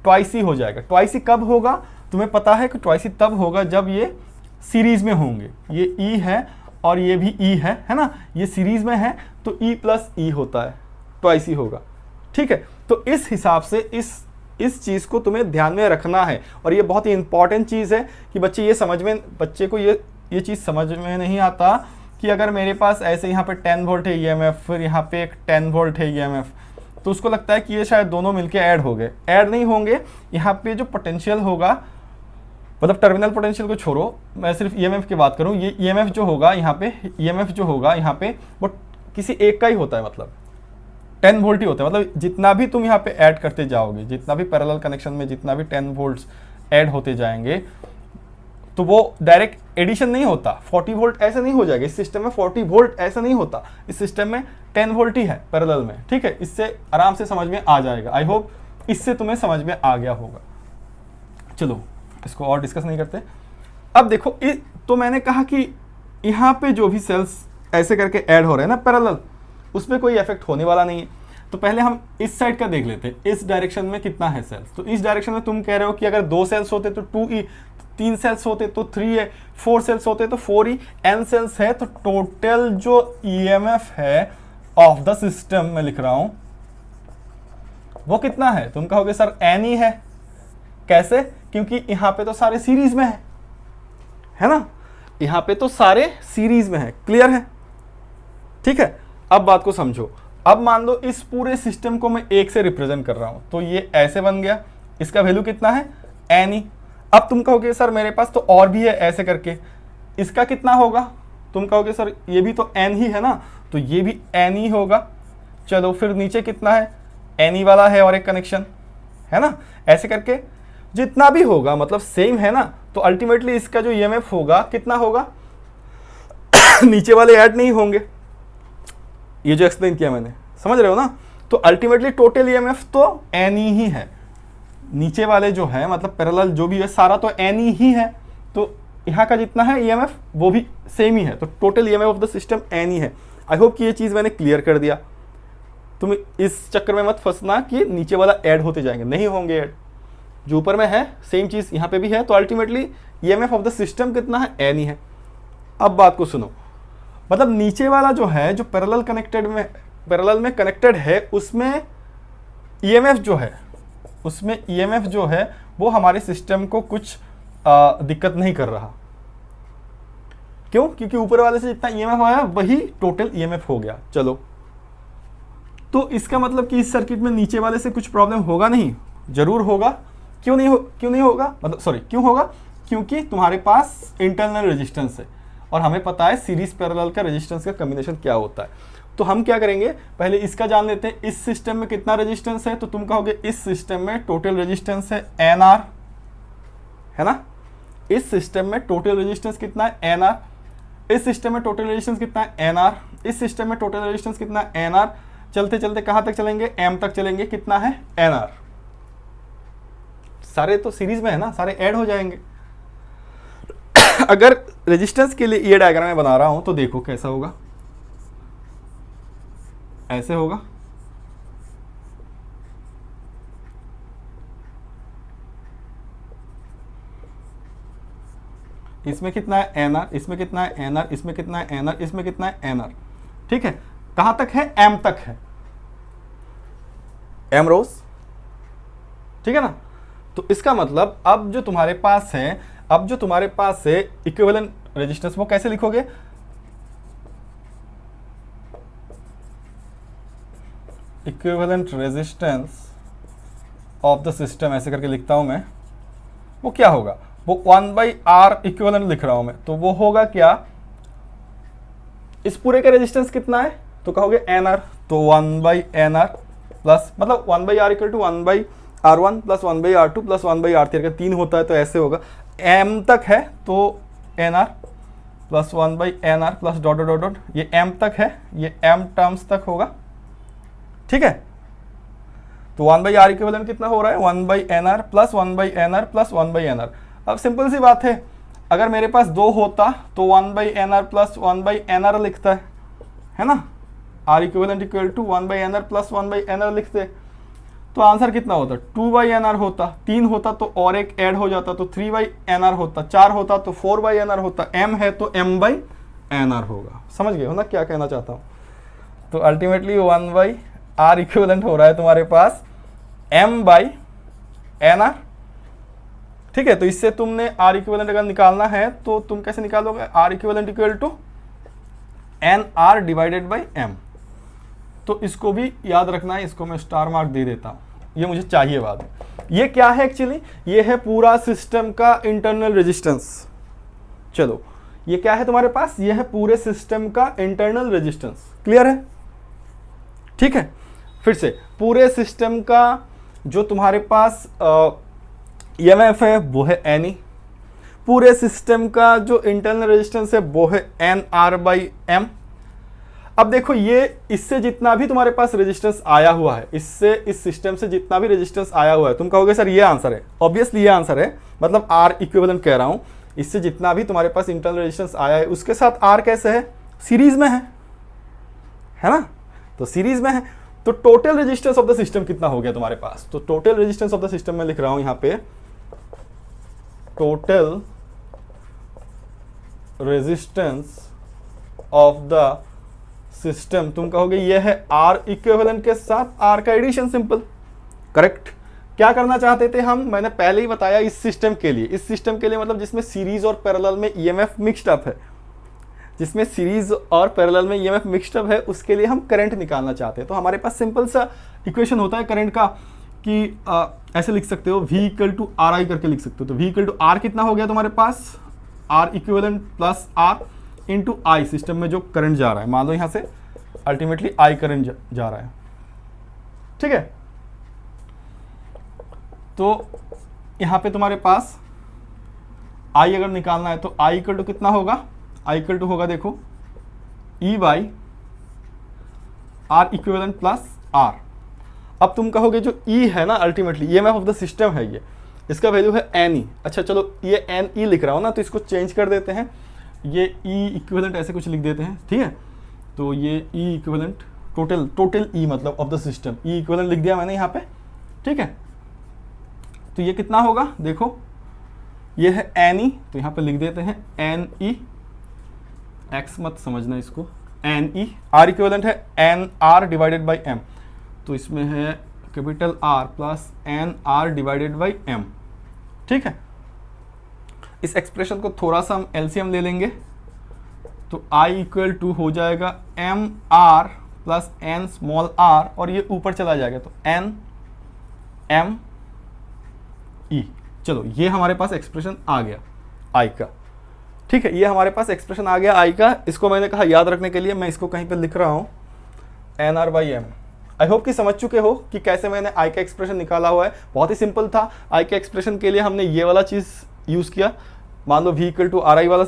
A: ट्वाइस ही हो जाएगा। ट्वाइस ही कब होगा, तुम्हें पता है कि ट्वाइस ही तब होगा जब ये सीरीज में होंगे। ये E है और ये भी E है ना, ये सीरीज में है तो E प्लस E होता है, ट्वाइस ही होगा, ठीक है। तो इस हिसाब से इस चीज़ को तुम्हें ध्यान में रखना है, और ये बहुत ही इंपॉर्टेंट चीज़ है कि बच्चे को ये चीज़ समझ में नहीं आता कि अगर मेरे पास ऐसे यहाँ पे 10 वोल्ट है ईएमएफ, फिर यहाँ पे एक 10 वोल्ट है ईएमएफ, तो उसको लगता है कि ये शायद दोनों मिलके ऐड हो गए। ऐड नहीं होंगे। यहाँ पे जो पोटेंशियल होगा, मतलब टर्मिनल पोटेंशियल को छोड़ो, मैं सिर्फ ईएमएफ की बात करूँ, ये ईएमएफ जो होगा यहाँ पे वो किसी एक का ही होता है, मतलब 10 वोल्ट ही होता है। मतलब जितना भी तुम यहाँ पे ऐड करते जाओगे, जितना भी पैरेलल कनेक्शन में जितना भी 10 वोल्ट्स ऐड होते जाएंगे, तो वो डायरेक्ट एडिशन नहीं होता। 40 वोल्ट ऐसे नहीं हो जाएगा इस सिस्टम में, 40 वोल्ट ऐसा नहीं होता इस सिस्टम में, 10 वोल्ट ही है पैरेलल में, ठीक है। इससे आराम से समझ में आ जाएगा। आई होप इससे तुम्हें समझ में आ गया होगा। चलो इसको और डिस्कस नहीं करते। अब देखो, तो मैंने कहा कि यहाँ पे जो भी सेल्स ऐसे करके ऐड हो रहे हैं ना पैरेलल, उसमें कोई इफेक्ट होने वाला नहीं है। तो पहले हम इस साइड का देख लेते हैं, इस डायरेक्शन में कितना है सेल्स। तो इस डायरेक्शन में तुम कह रहे हो कि अगर 2 सेल्स होते तो 2E, 3 सेल्स होते तो 3A, 4 सेल्स होते तो 4E, n सेल्स है तो टोटल जो ईएमएफ है ऑफ द सिस्टम में लिख रहा हूं वो कितना है। तुम कहोगे सर n ही है। कैसे? क्योंकि यहां पे तो सारे सीरीज में है ना, यहां पे तो सारे सीरीज में है। क्लियर है? ठीक है। अब बात को समझो। अब मान लो इस पूरे सिस्टम को मैं 1 से रिप्रेजेंट कर रहा हूं, तो ये ऐसे बन गया, इसका वैल्यू कितना है n ही। अब तुम कहोगे सर मेरे पास तो और भी है ऐसे करके, इसका कितना होगा। तुम कहोगे सर ये भी तो n ही है ना, तो ये भी n ही होगा। चलो फिर नीचे कितना है, n ही वाला है और एक कनेक्शन है ना। ऐसे करके जितना भी होगा मतलब सेम है ना, तो अल्टीमेटली इसका जो ईएमएफ होगा कितना होगा नीचे वाले ऐड नहीं होंगे। ये जो एक्सप्लेन किया मैंने, समझ रहे हो ना। तो अल्टीमेटली टोटल ईएमएफ तो n ही है, नीचे वाले जो है मतलब पैरेलल जो भी है सारा तो n ही है। तो यहाँ का जितना है EMF वो भी सेम ही है, तो total EMF of the system n ही है। आई होप कि ये चीज़ मैंने क्लियर कर दिया। तुम इस चक्कर में मत फंसना कि नीचे वाला ऐड होते जाएंगे, नहीं होंगे ऐड। जो ऊपर में है सेम चीज़ यहाँ पे भी है, तो ultimately EMF of the system कितना है, n ही है। अब बात को सुनो, मतलब नीचे वाला जो है, जो पैरेलल में कनेक्टेड है, उसमें EMF जो है वो हमारे सिस्टम को कुछ दिक्कत नहीं कर रहा। क्यों? क्योंकि ऊपर वाले से जितना EMF आया वही टोटल EMF हो गया। चलो, तो इसका मतलब कि इस सर्किट में नीचे वाले से कुछ प्रॉब्लम होगा नहीं? जरूर होगा। क्यों नहीं होगा? मतलब सॉरी, क्यों होगा? क्योंकि तुम्हारे पास इंटरनल रेजिस्टेंस है और हमें पता है सीरीज पैरेलल का रेजिस्टेंस का कॉम्बिनेशन क्या होता है। तो हम क्या करेंगे, पहले इसका जान लेते हैं। इस सिस्टम में कितना रेजिस्टेंस है? तो तुम कहोगे इस सिस्टम में टोटल रेजिस्टेंस है NR, है ना? इस सिस्टम में टोटल रेजिस्टेंस कितना है? NR। इस सिस्टम में टोटल रेजिस्टेंस कितना है? NR। इस सिस्टम में टोटल रेजिस्टेंस कितना है? NR। चलते चलते कहां तक चलेंगे? M तक चलेंगे। कितना है? NR। सारे तो सीरीज में है ना, सारे ऐड हो जाएंगे। अगर रेजिस्टेंस के लिए ये डायग्राम मैं बना रहा हूं तो देखो कैसा होगा, ऐसे होगा। इसमें कितना है? NR। इसमें कितना है? NR। इसमें कितना है? NR। इसमें कितना है? NR। ठीक है, कहां तक है? M तक है। M रोज, ठीक है ना? तो इसका मतलब अब जो तुम्हारे पास है इक्विवेलेंट रेजिस्टेंस, वो कैसे लिखोगे? Equivalent resistance of the system, ऐसे करके लिखता हूं मैं। वो क्या होगा? वो 1/R इक्विवेलेंट लिख रहा हूं मैं, तो वो होगा क्या? इस पूरे का रेजिस्टेंस कितना है? तो कहोगे NR, तो 1/NR प्लस, मतलब 1/R equal to 1/R1 plus 1/R2 plus 1/R3 का 3 होता है, तो ऐसे होगा। M तक है तो NR plus 1/NR plus dot dot dot, ये M तक है, ये M टर्म्स तक होगा। ठीक है, तो 1/R इक्विवेलेंट कितना हो रहा है? 1/NR plus 1/NR plus 1/NR। अब सिंपल सी बात है, अगर मेरे पास 2 होता तो 1/NR प्लस 1/NR लिखता है ना? R equivalent equal to 1/NR plus 1/NR लिखते, तो आंसर कितना होता? 2/NR होता। 3 होता तो और एक ऐड हो जाता, तो 3/NR होता। 4 होता तो 4/NR होता। M है तो M/NR होगा। समझ गए हो ना क्या कहना चाहता हूँ? तो अल्टीमेटली 1/R इक्विवेलेंट हो रहा है तुम्हारे पास M/NR। ठीक है, तो इससे तुमने R इक्विवेलेंट अगर निकालना है तो तुम कैसे निकालोगे? R equivalent equal to NR divided by M। तो इसको भी याद रखना है, इसको मैं स्टार मार्क दे देता हूं, ये मुझे चाहिए बाद में। ये क्या है एक्चुअली? ये है पूरा सिस्टम का इंटरनल रेजिस्टेंस। चलो, ये क्या है तुम्हारे पास? ये है पूरे सिस्टम का इंटरनल रेजिस्टेंस। क्लियर है? ठीक है, फिर से पूरे सिस्टम का जो तुम्हारे पास EMF है वो है NE। पूरे सिस्टम का जो इंटरनल रेजिस्टेंस है वो है NR/M। अब देखो, ये इससे जितना भी तुम्हारे पास रेजिस्टेंस आया हुआ है, इससे इस सिस्टम से जितना भी रेजिस्टेंस आया हुआ है, तुम कहोगे सर ये आंसर है। ऑब्वियसली ये आंसर है, मतलब R इक्विवेलेंट कह रहा हूं। इससे जितना भी तुम्हारे पास इंटरनल रेजिस्टेंस आया है उसके साथ R कैसे है? सीरीज में है ना? तो सीरीज में है, तो total resistance of the system कितना हो गया तुम्हारे पास? तो total resistance of the system में लिख रहा हूं यहां पे, total resistance of the system, तुम कहोगे ये है R इक्विवेलेंट के साथ R का एडिशन। Simple, correct. क्या करना चाहते थे हम? मैंने पहले ही बताया, इस सिस्टम के लिए मतलब जिसमें सीरीज और पैरेलल में EMF मिक्स्ड अप है, जिसमें सीरीज और पैरेलल में EMF मिक्स्ड अप है, उसके लिए हम करंट निकालना चाहते हैं। तो हमारे पास सिंपल सा इक्वेशन होता है करंट का कि ऐसे लिख सकते हो, V इक्वल टू RI करके लिख सकते हो। तो V इक्वल टू R कितना हो गया तुम्हारे पास? R equivalent plus R into I, system में जो करंट जा रहा है। मान लो यहां से अल्टीमेटली I करंट जा रहा है। ठीक है, तो यहां पे तुम्हारे पास I अगर निकालना है तो I इक्वल टू कितना होगा? I इक्वल टू होगा, देखो, E/R इक्विवेलेंट प्लस R। अब तुम कहोगे जो E है ना, ultimately EMF of the system है ये, इसका वैल्यू है एन ई। अच्छा चलो ये एन ई लिख रहा हूँ ना, तो इसको चेंज कर देते हैं, ये ई इक्विवेलेंट ऐसे कुछ लिख देते हैं, ठीक है। तो ये ई इक्विवेलेंट टोटल ई मतलब of the system, E equivalent लिख दिया मैंने यहाँ पे, ठीक है। तो ये कितना होगा, देखो ये है एन ई, तो यहाँ पे लिख देते हैं एन ई, एक्स मत समझना इसको, एन ई। आर इक्विवेलेंट है N R divided by M, तो इसमें है capital R plus N R divided by M, ठीक है। इस एक्सप्रेशन को थोड़ा सा हम एलसीएम ले लेंगे, तो आई इक्वल टू हो जाएगा M R plus N small R, और ये ऊपर चला जाएगा तो एन एम ई। चलो ये हमारे पास एक्सप्रेशन आ गया आई का, ठीक है। ये हमारे पास एक्सप्रेशन आ गया आई का। इसको मैंने कहा याद रखने के लिए मैं इसको कहीं पे लिख रहा हूँ N R by M. I hope कि समझ चुके हो कि कैसे मैंने आई का एक्सप्रेशन निकाला हुआ है। बहुत ही सिंपल था। आई के एक्सप्रेशन के लिए हमने ये वाला चीज़ यूज़ किया, मान लो v equal to R I वाला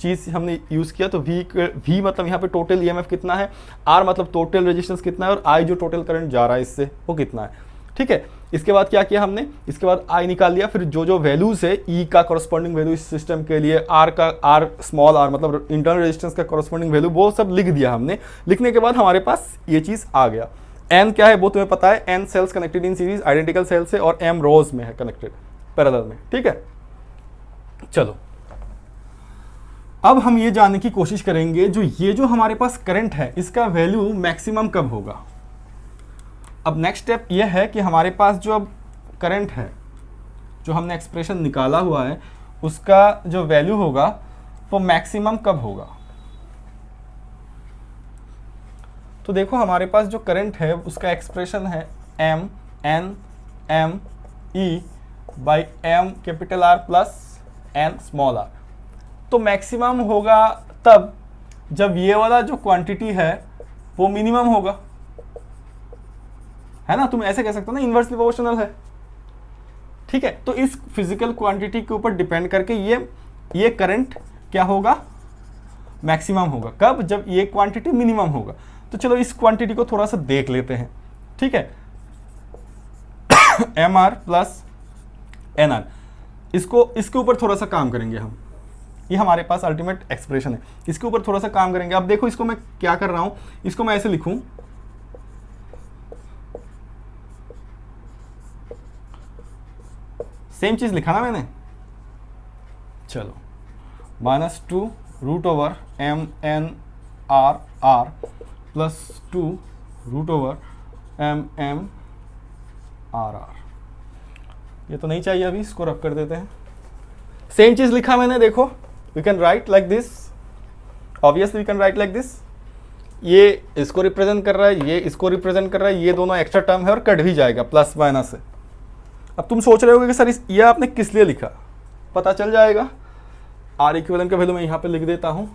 A: चीज़ हमने यूज़ किया, तो v मतलब यहाँ पे टोटल ईएमएफ कितना है, r मतलब टोटल रेजिस्टेंस कितना है, और I जो टोटल करंट जा रहा है इससे वो कितना है, ठीक है। इसके बाद क्या किया हमने, इसके बाद I निकाल लिया, फिर जो वैल्यूज है E का कॉरस्पॉन्डिंग वैल्यू इस सिस्टम के लिए, R का R स्मॉल r मतलब इंटरनल रेजिस्टेंस का कॉरस्पॉन्डिंग वैल्यू, वो सब लिख दिया हमने। लिखने के बाद हमारे पास ये चीज़ आ गया। n क्या है वो तुम्हें पता है, n cells connected in series identical cell से, और m रोज में है कनेक्टेड पैरेलल में, ठीक है। चलो अब हम ये जानने की कोशिश करेंगे ये जो हमारे पास करंट है इसका वैल्यू मैक्सिमम कब होगा। अब नेक्स्ट स्टेप ये है कि हमारे पास जो अब करंट है, जो हमने एक्सप्रेशन निकाला हुआ है, उसका जो वैल्यू होगा वो मैक्सिमम कब होगा। तो देखो हमारे पास जो करंट है उसका एक्सप्रेशन है M N M E by M capital R plus N small R. तो मैक्सिमम होगा तब जब ये वाला जो क्वांटिटी है वो मिनिमम होगा, है ना। तुम ऐसे कह सकते हो ना, इन्वर्सली प्रोपोर्शनल है, ठीक है। तो इस फिजिकल क्वांटिटी के ऊपर डिपेंड करके ये करंट क्या होगा, मैक्सिमम होगा। कब, जब ये क्वांटिटी मिनिमम होगा। तो चलो इस क्वांटिटी को थोड़ा सा देख लेते हैं, ठीक है। M R plus N R, इसके ऊपर थोड़ा सा काम करेंगे हम। ये हमारे पास अल्टीमेट एक्सप्रेशन है, इसके ऊपर थोड़ा सा काम करेंगे। अब देखो इसको मैं क्या कर रहा हूं, इसको मैं ऐसे लिखूं, सेम चीज लिखा ना मैंने। चलो -2 root over M N R R plus 2 root over M M R R. ये तो नहीं चाहिए अभी, इसको रब कर देते हैं। सेम चीज लिखा मैंने, देखो we can write like this, obviously we can write like this। ये इसको रिप्रेजेंट कर रहा है, ये इसको रिप्रेजेंट कर रहा है, ये दोनों एक्स्ट्रा टर्म है और कट भी जाएगा प्लस माइनस से। अब तुम सोच रहे होगे कि सर ये आपने किस लिए लिखा, पता चल जाएगा। आर इक्विवेलेंट का वैल्यू मैं यहाँ पे लिख देता हूँ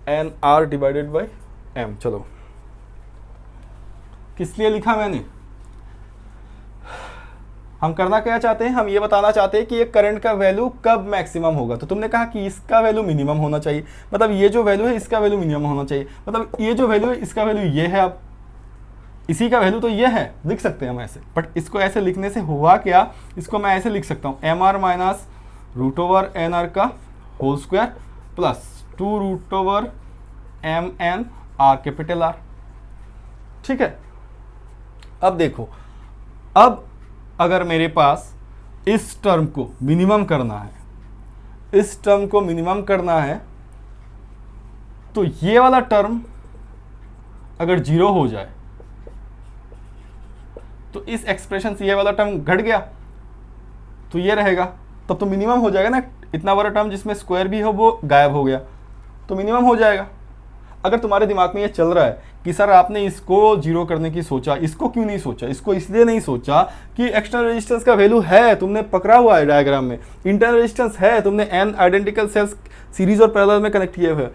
A: N R divided by M. चलो किस लिए लिखा मैंने, हम करना क्या चाहते हैं, हम ये बताना चाहते हैं कि ये करंट का वैल्यू कब मैक्सिमम होगा। तो तुमने कहा कि इसका वैल्यू मिनिमम होना चाहिए, मतलब ये जो वैल्यू है इसका वैल्यू मिनिमम होना चाहिए, मतलब ये जो वैल्यू है इसका वैल्यू ये है। अब इसी का वैल्यू तो ये है, लिख सकते हैं हम ऐसे, बट इसको ऐसे लिखने से हुआ क्या, इसको मैं ऐसे लिख सकता हूँ M R minus root over N R का whole square plus 2 root over M N R capital R, ठीक है। अब देखो, अब अगर मेरे पास इस टर्म को मिनिमम करना है, इस टर्म को मिनिमम करना है, तो ये वाला टर्म अगर 0 हो जाए तो इस एक्सप्रेशन से ये वाला टर्म घट गया, तो ये रहेगा, तब तो मिनिमम हो जाएगा ना। इतना बड़ा टर्म जिसमें स्क्वायर भी हो वो गायब हो गया, तो मिनिमम हो जाएगा। अगर तुम्हारे दिमाग में ये चल रहा है कि सर आपने इसको 0 करने की सोचा, इसको क्यों नहीं सोचा, इसको इसलिए नहीं सोचा कि एक्सटर्नल रेजिस्टेंस का वैल्यू है, तुमने पकड़ा हुआ है डायग्राम में, इंटरनल रेजिस्टेंस है, तुमने n आइडेंटिकल सेल्स सीरीज और पैरेलल में कनेक्ट किए हुए,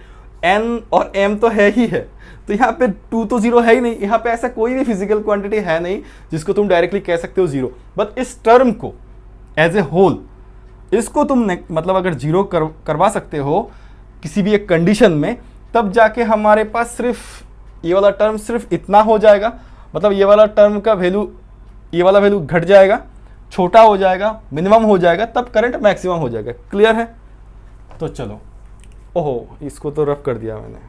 A: n और m तो है ही है, तो यहाँ पे 2 तो 0 है ही नहीं। यहाँ पे ऐसा कोई भी फिजिकल क्वांटिटी है नहीं जिसको तुम डायरेक्टली कह सकते हो 0, बट इस टर्म को एज ए होल, इसको तुम मतलब अगर 0 करवा सकते हो किसी भी एक कंडीशन में, तब जाके हमारे पास सिर्फ ये वाला टर्म सिर्फ इतना हो जाएगा, मतलब ये वाला टर्म का वैल्यू, ये वाला वैल्यू घट जाएगा, छोटा हो जाएगा, मिनिमम हो जाएगा, तब करंट मैक्सिमम हो जाएगा। क्लियर है? तो चलो, ओहो इसको तो रफ कर दिया मैंने,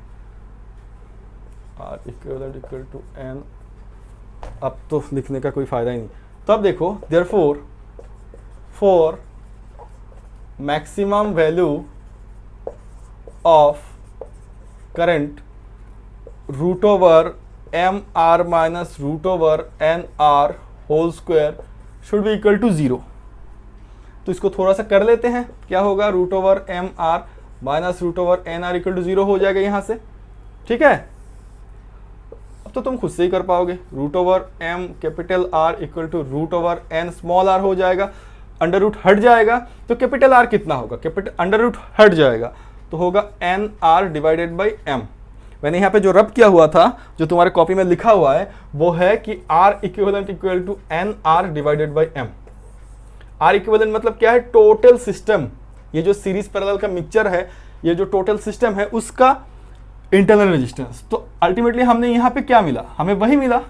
A: R इक्वल टू N, अब तो लिखने का कोई फायदा ही नहीं। तो अब देखो, therefore for maximum value of current root over M R minus root over N R whole square should be equal to 0। तो इसको थोड़ा सा कर लेते हैं, क्या होगा, root over M R minus root over N R equal to 0 हो जाएगा यहां से। ठीक है, अब तो तुम खुद से ही कर पाओगे, root over M capital R equal to root over N small R हो जाएगा, अंडर रूट हट जाएगा, तो कैपिटल आर कितना होगा, कैपिटल अंडर रूट हट जाएगा तो होगा N R divided by M. मैंने यहाँ पे जो रब किया हुआ था, जो तुम्हारे कॉपी में लिखा हुआ है, वो है कि R equivalent equal to N R divided by M. R equivalent मतलब क्या है, टोटल सिस्टम, ये जो सीरीज पैरेलल का मिक्सचर है, ये जो टोटल सिस्टम है उसका इंटरनल रेजिस्टेंस। तो अल्टीमेटली हमने यहाँ पे क्या मिला, हमें वही मिला,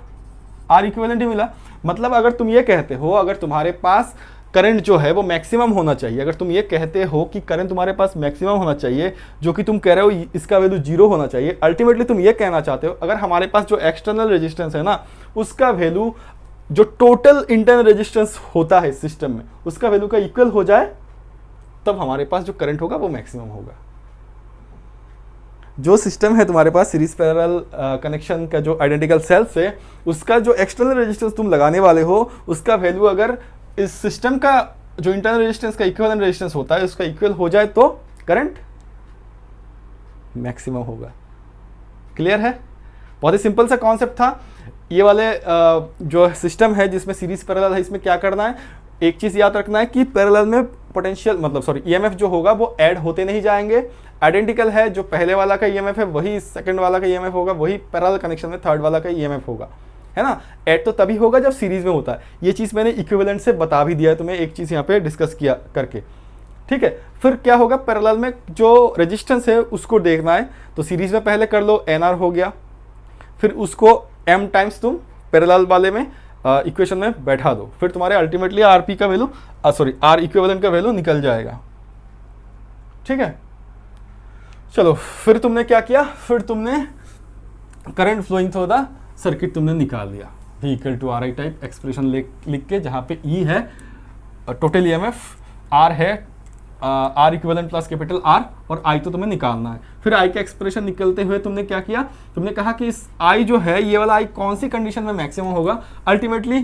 A: आर इक्विवेलेंट ही मिला। मतलब अगर तुम ये कहते हो, अगर तुम्हारे पास करंट जो है वो मैक्सिमम होना चाहिए, अगर तुम ये कहते हो कि करंट तुम्हारे पास मैक्सिमम होना चाहिए, जो कि तुम कह रहे हो इसका वैल्यू 0 होना चाहिए, अल्टीमेटली तुम ये कहना चाहते हो अगर हमारे पास जो एक्सटर्नल रेजिस्टेंस है ना, उसका वैल्यू जो टोटल इंटरनल रेजिस्टेंस होता है सिस्टम में, उसका वैल्यू का इक्वल हो जाए, तब हमारे पास जो करंट होगा वो मैक्सिमम होगा। जो सिस्टम है तुम्हारे पास सीरीज पैरेलल कनेक्शन का, जो आइडेंटिकल सेल्स है, उसका जो एक्सटर्नल रेजिस्टेंस तुम लगाने वाले हो, उसका वैल्यू अगर इस सिस्टम का जो इंटरनल रेजिस्टेंस का इक्विवेलेंट रेजिस्टेंस होता है उसका इक्वल हो जाए तो करंट मैक्सिमम होगा। क्लियर है? बहुत ही सिंपल सा कॉन्सेप्ट था। ये वाले जो सिस्टम है जिसमें सीरीज पैरेलल है, इसमें क्या करना है, एक चीज याद रखना है कि पैरेलल में पोटेंशियल मतलब सॉरी ईएमएफ जो होगा वो ऐड होते नहीं जाएंगे। आइडेंटिकल है, जो पहले वाला का ईएमएफ है वही सेकंड वाला का ईएमएफ होगा, वही पैरेलल कनेक्शन में थर्ड वाला का ईएमएफ होगा, है ना। ऐड तो तभी होगा जब सीरीज में होता है। ये चीज मैंने इक्विवेलेंट से बता भी दिया है तुम्हें, एक चीज यहाँ पे डिस्कस किया करके। ठीक है, फिर क्या होगा, पैरेलल में जो रेजिस्टेंस है उसको देखना है, तो सीरीज में पहले कर लो, एनआर हो गया, फिर उसको एम टाइम्स तुम पैरेलल वाले में इक्वेशन में बैठा दो, फिर तुम्हारे अल्टीमेटली आरपी का वैल्यू सॉरी आर इक्विवेलेंट का वैल्यू निकल जाएगा। ठीक है, चलो फिर तुमने क्या किया, फिर तुमने current flowing through the circuit तुमने निकाल लिया, V equal to R I type expression लिख के, जहाँ पे E है टोटल EMF, R है R equivalent plus capital R, और I तो तुम्हें निकालना है। फिर I का एक्सप्रेशन निकलते हुए तुमने क्या किया, तुमने कहा कि इस I जो है, ये वाला I कौन सी कंडीशन में मैक्सिमम होगा। अल्टीमेटली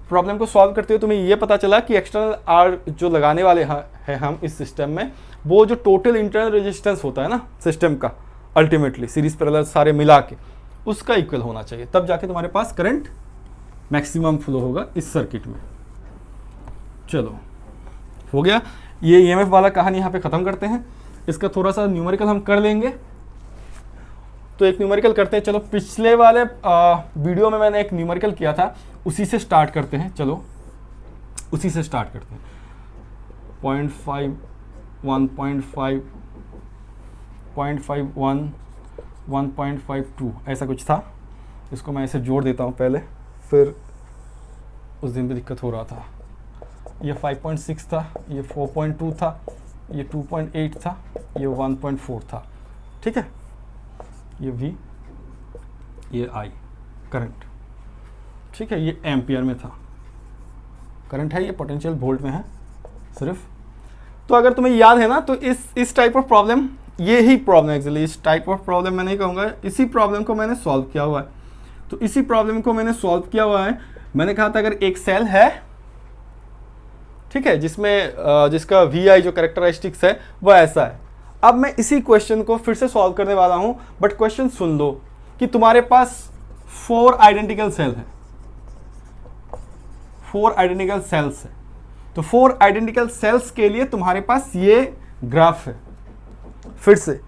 A: प्रॉब्लम को सॉल्व करते हुए तुम्हें ये पता चला कि एक्सटर्नल R जो लगाने वाले हैं हम इस सिस्टम में, वो जो टोटल इंटरनल रेजिस्टेंस होता है ना सिस्टम का, अल्टीमेटली सीरीज पैरेलल सारे मिला के उसका इक्वल होना चाहिए, तब जाके तुम्हारे पास करंट मैक्सिमम फ्लो होगा इस सर्किट में। चलो हो गया, ये ईएमएफ वाला कहानी यहाँ पे ख़त्म करते हैं। इसका थोड़ा सा न्यूमेरिकल हम कर लेंगे, तो एक न्यूमेरिकल करते हैं। चलो पिछले वाले वीडियो में मैंने एक न्यूमेरिकल किया था, उसी से स्टार्ट करते हैं। चलो उसी से स्टार्ट करते हैं। 0.5 1.5 0.51 1.52 ऐसा कुछ था। इसको मैं ऐसे जोड़ देता हूँ पहले, फिर उस दिन भी दिक्कत हो रहा था। ये 5.6 था, ये 4.2 था, ये 2.8 था, ये 1.4 था। ठीक है, ये V, ये I करंट। ठीक है, ये एम्पियर में था करंट है, ये पोटेंशियल वोल्ट में है सिर्फ। तो अगर तुम्हें याद है ना, तो इस टाइप ऑफ प्रॉब्लम, ये ही प्रॉब्लम एक्चुअली, इस टाइप ऑफ प्रॉब्लम मैं नहीं कहूँगा, इसी प्रॉब्लम को मैंने सॉल्व किया हुआ है। तो इसी प्रॉब्लम को मैंने सॉल्व किया हुआ है। मैंने कहा था अगर एक सेल है, ठीक है, जिसमें जिसका VI जो कैरेक्टरिस्टिक्स है वो ऐसा है। अब मैं इसी क्वेश्चन को फिर से सॉल्व करने वाला हूं, बट क्वेश्चन सुन लो कि तुम्हारे पास 4 आइडेंटिकल सेल है, 4 आइडेंटिकल सेल्स है। तो 4 आइडेंटिकल सेल्स के लिए तुम्हारे पास ये ग्राफ है। फिर से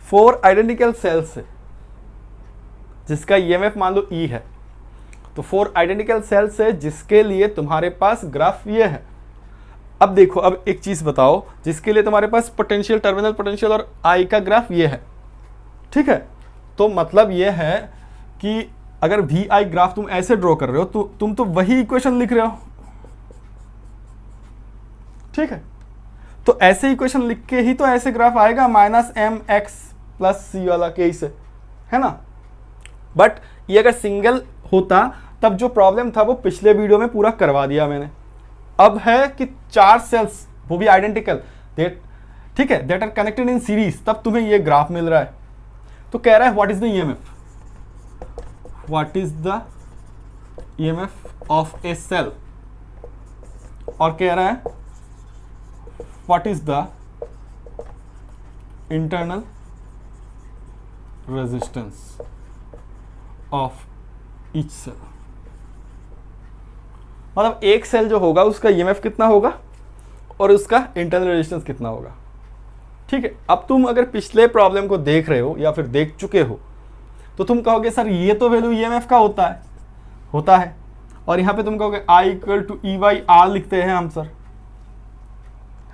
A: 4 आइडेंटिकल सेल्स है जिसका EMF मान लो E है। तो 4 आइडेंटिकल सेल्स है जिसके लिए तुम्हारे पास ग्राफ ये है। अब देखो, अब एक चीज बताओ, जिसके लिए तुम्हारे पास पोटेंशियल, टर्मिनल पोटेंशियल और I का ग्राफ ये है। ठीक है, तो मतलब ये है कि अगर VI ग्राफ तुम ऐसे ड्रॉ कर रहे हो तो तुम तो वही इक्वेशन लिख रहे हो। ठीक है, तो ऐसे इक्वेशन लिख के ही तो ऐसे ग्राफ आएगा, -mx+c वाला केस है ना। बट ये अगर सिंगल होता तब जो प्रॉब्लम था वो पिछले वीडियो में पूरा करवा दिया मैंने। अब है कि 4 सेल्स, वो भी आइडेंटिकल, ठीक है, that are connected in series, तब तुम्हें ये ग्राफ मिल रहा है। तो कह रहा है what is the EMF, what is the EMF of a cell, और कह रहा है what is the internal resistance of each cell. मतलब एक सेल जो होगा उसका ईएमएफ कितना होगा और उसका इंटरनल रेजिस्टेंस कितना होगा। ठीक है, अब तुम अगर पिछले प्रॉब्लम को देख रहे हो या फिर देख चुके हो तो तुम कहोगे सर ये तो वैल्यू ईएमएफ का होता है, और यहां पे तुम कहोगे I = E/R लिखते हैं हम सर,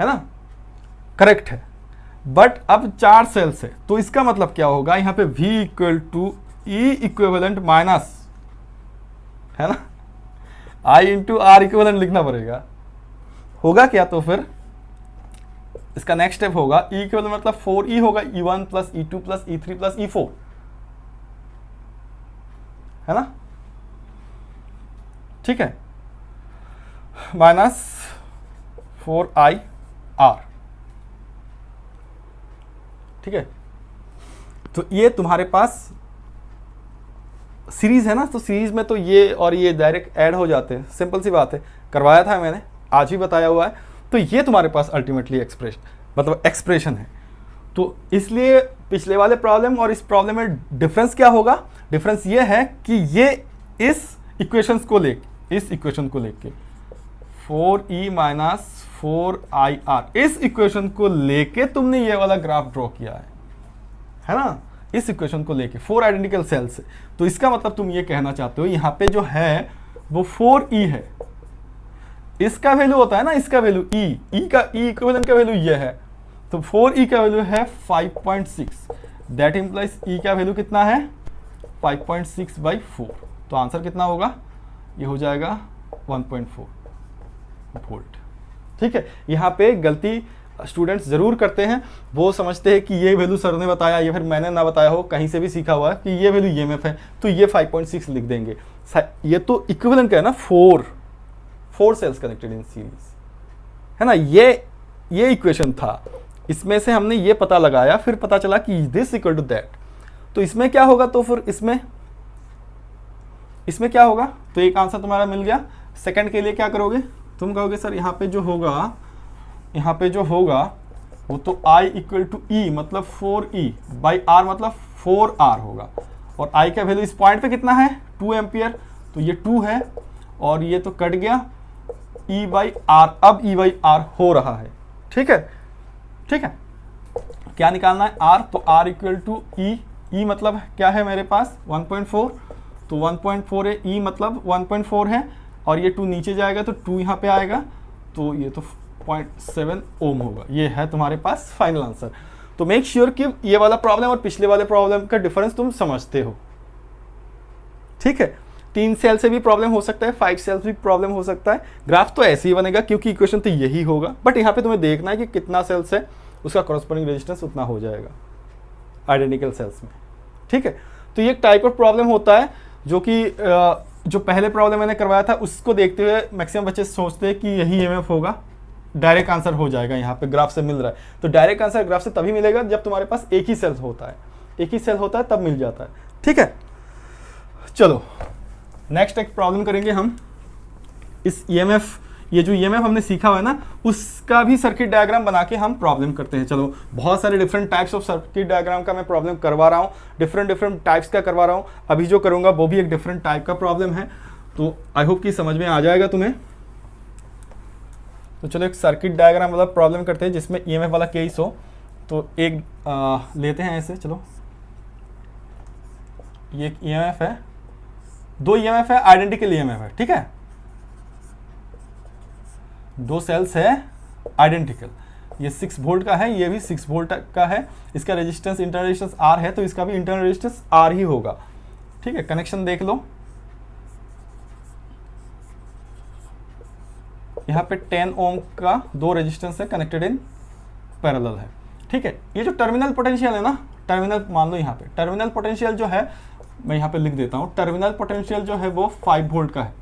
A: है ना, करेक्ट है। बट अब 4 सेल्स है तो इसका मतलब क्या होगा, यहां पे V = E इक्विवेलेंट माइनस, है ना, I × R इक्विवेलेंट लिखना पड़ेगा। होगा क्या, तो फिर इसका नेक्स्ट स्टेप होगा E इक्विवेलेंट मतलब 4E होगा, E1 + E2 + E3 + E4, है ना, ठीक है, -4IR, ठीक है। तो ये तुम्हारे पास सीरीज है ना, तो सीरीज में तो ये और ये डायरेक्ट ऐड हो जाते हैं, सिंपल सी बात है, करवाया था मैंने, आज भी बताया हुआ है। तो ये तुम्हारे पास अल्टीमेटली एक्सप्रेशन है। तो इसलिए पिछले वाले प्रॉब्लम और इस प्रॉब्लम में डिफरेंस क्या होगा, डिफरेंस ये है कि ये इस इक्वेशन को लेके 4E - 4IR इस इक्वेशन को लेके तुमने ये वाला ग्राफ ड्रॉ किया है ना, इस इक्वेशन को लेके 4 आइडेंटिकल सेल्स है। तो इसका मतलब तुम ये कहना चाहते हो यहाँ पे जो है वो 4E है, इसका वैल्यू होता है ना, इसका वैल्यू E का E इक्विवेलेंट का वैल्यू ये है, तो 4E का वैल्यू है 5.6, दैट इंप्लाइज E का वैल्यू कितना है 5.6/4। तो आंसर कितना होगा, ये हो जाएगा 1.4 वोल्ट। ठीक है, यहाँ पे गलती स्टूडेंट्स जरूर करते हैं, वो समझते हैं कि ये वैल्यू सर ने बताया या फिर मैंने ना बताया हो, कहीं से भी सीखा हुआ है कि ये वैल्यू ईएमएफ है तो ये 5.6 लिख देंगे। ये तो इक्विवेलेंट का है ना, 4 सेल्स कनेक्टेड इन सीरीज, है ना, ये इक्वेशन था, इसमें से हमने ये पता लगाया, फिर पता चला कि दिस इक्वल टू दैट। तो इसमें क्या होगा, तो फिर इसमें क्या होगा, तो एक आंसर तुम्हारा मिल गया। सेकंड के लिए क्या करोगे, तुम कहोगे सर यहाँ पे जो होगा वो तो I = E मतलब 4E/R मतलब 4R होगा, और I का वैल्यू इस पॉइंट पे कितना है 2 एम्पियर, तो ये 2 है और ये तो कट गया E/R, अब E/R हो रहा है। ठीक है, क्या निकालना है R, तो R = E मतलब क्या है मेरे पास 1.4, तो 1.4 है, E मतलब 1.4 है, और ये 2 नीचे जाएगा तो 2 यहाँ पे आएगा, तो ये तो 0.7 ओम होगा। ये है तुम्हारे पास फाइनल आंसर। तो मेक श्योर कि ये वाला प्रॉब्लम और पिछले वाले प्रॉब्लम का डिफरेंस तुम समझते हो। ठीक है, 3 सेल से भी प्रॉब्लम हो सकता है, 5 सेल से भी प्रॉब्लम हो सकता है। ग्राफ तो ऐसे ही बनेगा क्योंकि इक्वेशन तो यही होगा, बट यहाँ पे तुम्हें देखना है कि कितना सेल्स है, उसका कॉरस्पॉन्डिंग रेजिस्टेंस उतना हो जाएगा आइडेंटिकल सेल्स में। ठीक है, तो ये एक टाइप ऑफ प्रॉब्लम होता है जो कि जो पहले प्रॉब्लम मैंने करवाया था उसको देखते हुए मैक्सिमम बच्चे सोचते हैं कि यही ईएमएफ होगा, डायरेक्ट आंसर हो जाएगा, यहाँ पे ग्राफ से मिल रहा है। तो डायरेक्ट आंसर ग्राफ से तभी मिलेगा जब तुम्हारे पास एक ही सेल होता है, तब मिल जाता है। ठीक है, चलो नेक्स्ट एक प्रॉब्लम करेंगे हम। इस ईएमएफ, ये जो ईएमएफ हमने सीखा हुआ है ना, उसका भी सर्किट डायग्राम बना के हम प्रॉब्लम करते हैं। चलो, बहुत सारे different types of circuit diagram का मैं प्रॉब्लम करवा रहा हूँ, डिफरेंट टाइप्स का करवा रहा हूँ। अभी जो करूँगा वो भी एक डिफरेंट टाइप का प्रॉब्लम है, तो आई होप कि समझ में आ जाएगा तुम्हें। तो चलो एक सर्किट डायग्राम वाला प्रॉब्लम करते हैं जिसमें ईएमएफ वाला केस हो। तो एक लेते हैं ऐसे, चलो ये एक ईएमएफ है, 2 ईएमएफ है, आइडेंटिकल ईएमएफ है। ठीक है, 2 सेल्स है आइडेंटिकल, ये 6 वोल्ट का है, ये भी 6 वोल्ट का है, इसका रेजिस्टेंस इंटरनल रेजिस्टेंस R है, तो इसका भी इंटरनल रेजिस्टेंस R ही होगा। ठीक है, कनेक्शन देख लो, यहाँ पे 10 ओम का 2 रेजिस्टेंस है कनेक्टेड इन पैरेलल है। ठीक है, ये जो टर्मिनल पोटेंशियल है ना, टर्मिनल मान लो यहाँ पे टर्मिनल पोटेंशियल जो है, मैं यहाँ पे लिख देता हूँ, टर्मिनल पोटेंशियल जो है वो 5 वोल्ट का है।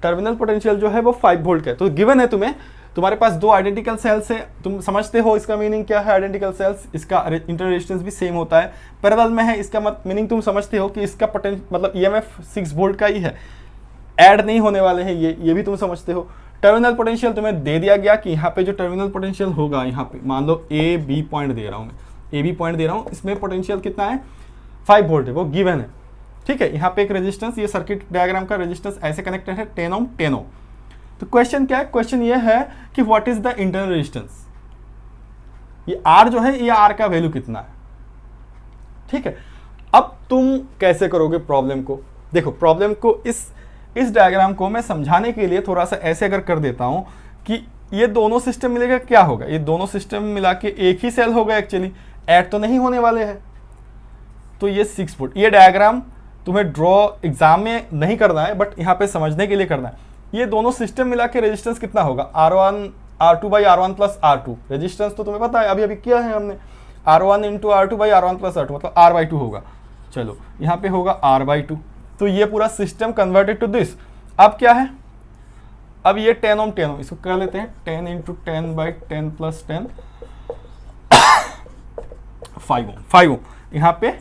A: टर्मिनल पोटेंशियल जो है वो 5 वोल्ट का है। तो गिवन है तुम्हें, तुम्हारे पास 2 आइडेंटिकल सेल्स है, तुम समझते हो इसका मीनिंग क्या है। आइडेंटिकल सेल्स, इसका इंटर रेजिस्टेंस भी सेम होता है, पैरेलल में है, इसका मीनिंग तुम समझते हो कि इसका मतलब ईएमएफ 6 वोल्ट का ही है, ऐड नहीं होने वाले हैं ये भी तुम समझते हो। टर्मिनल पोटेंशियल तुम्हें दे दिया गया कि यहाँ पे जो टर्मिनल पोटेंशियल होगा, यहाँ पे मान लो ए बी पॉइंट दे रहा हूँ मैं, ए बी पॉइंट दे रहा हूँ, इसमें पोटेंशियल कितना है 5 वोल्ट है, वो गिवन है। ठीक है, यहाँ पे एक रेजिस्टेंस, ये सर्किट डायग्राम का रेजिस्टेंस ऐसे कनेक्टेड है 10 ओम 10 ओम। तो क्वेश्चन क्या है, क्वेश्चन ये है कि what is the internal resistance, ये आर जो है, ये आर का वैल्यू कितना है। ठीक है, अब तुम कैसे करोगे प्रॉब्लम को, देखो प्रॉब्लम को इस डायग्राम को मैं समझाने के लिए थोड़ा सा ऐसे अगर कर देता हूं कि ये दोनों सिस्टम मिलेगा, क्या होगा, ये दोनों सिस्टम मिला के एक ही सेल होगा, एक्चुअली ऐड तो नहीं होने वाले हैं। तो ये 6 वोल्ट, ये डायग्राम तुम्हें ड्रॉ एग्जाम में नहीं करना है, बट यहाँ पे समझने के लिए करना है। ये दोनों सिस्टम मिला के रेजिस्टेंस कितना होगा, R1 R2 by R1 plus R2। Resistance तो तुम्हें पता है, अभी किया है हमने, R1 into R2 by R1 plus R2, मतलब R/2 होगा। चलो यहाँ पे होगा R/2। तो ये पूरा सिस्टम कन्वर्टेड टू दिस। अब क्या है, अब ये 10 ओम 10 ओम, इसको कर लेते हैं 10 इंटू 10 बाई 10 प्लस 10, 5 ओम, यहाँ पे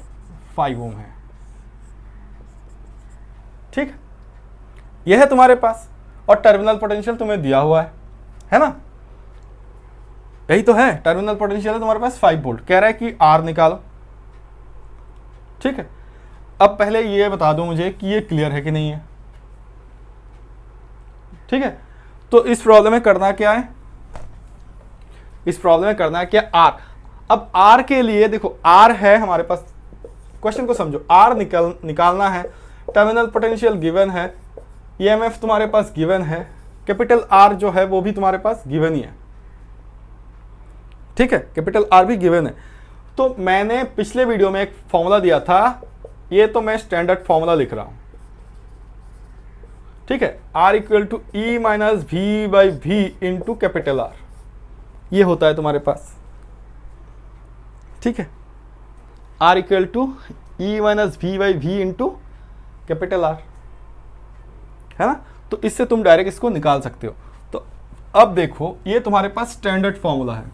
A: 5 ओम है। ठीक, यह है तुम्हारे पास, और टर्मिनल पोटेंशियल तुम्हें दिया हुआ है ना, यही तो है, टर्मिनल पोटेंशियल है तुम्हारे पास 5 वोल्ट, कह रहा है कि आर निकालो। ठीक है, अब पहले ये बता दो मुझे कि ये क्लियर है कि नहीं है। ठीक है, तो इस प्रॉब्लम में करना क्या है, इस प्रॉब्लम में करना है क्या, आर। अब आर के लिए देखो, आर है हमारे पास, क्वेश्चन को समझो, आर निकालना है, टर्मिनल पोटेंशियल गिवन है, ईएमएफ तुम्हारे पास गिवन है, कैपिटल आर जो है वो भी तुम्हारे पास गिवन ही है। ठीक है, कैपिटल आर भी गिवन है। तो मैंने पिछले वीडियो में एक फॉर्मूला दिया था, ये तो मैं स्टैंडर्ड फॉर्मूला लिख रहा हूं। ठीक है, R equal to E minus V by V into capital R, ये होता है तुम्हारे पास। ठीक है, R equal to E minus V by V into capital R, है ना। तो इससे तुम डायरेक्ट इसको निकाल सकते हो। तो अब देखो, ये तुम्हारे पास स्टैंडर्ड फॉर्मूला है,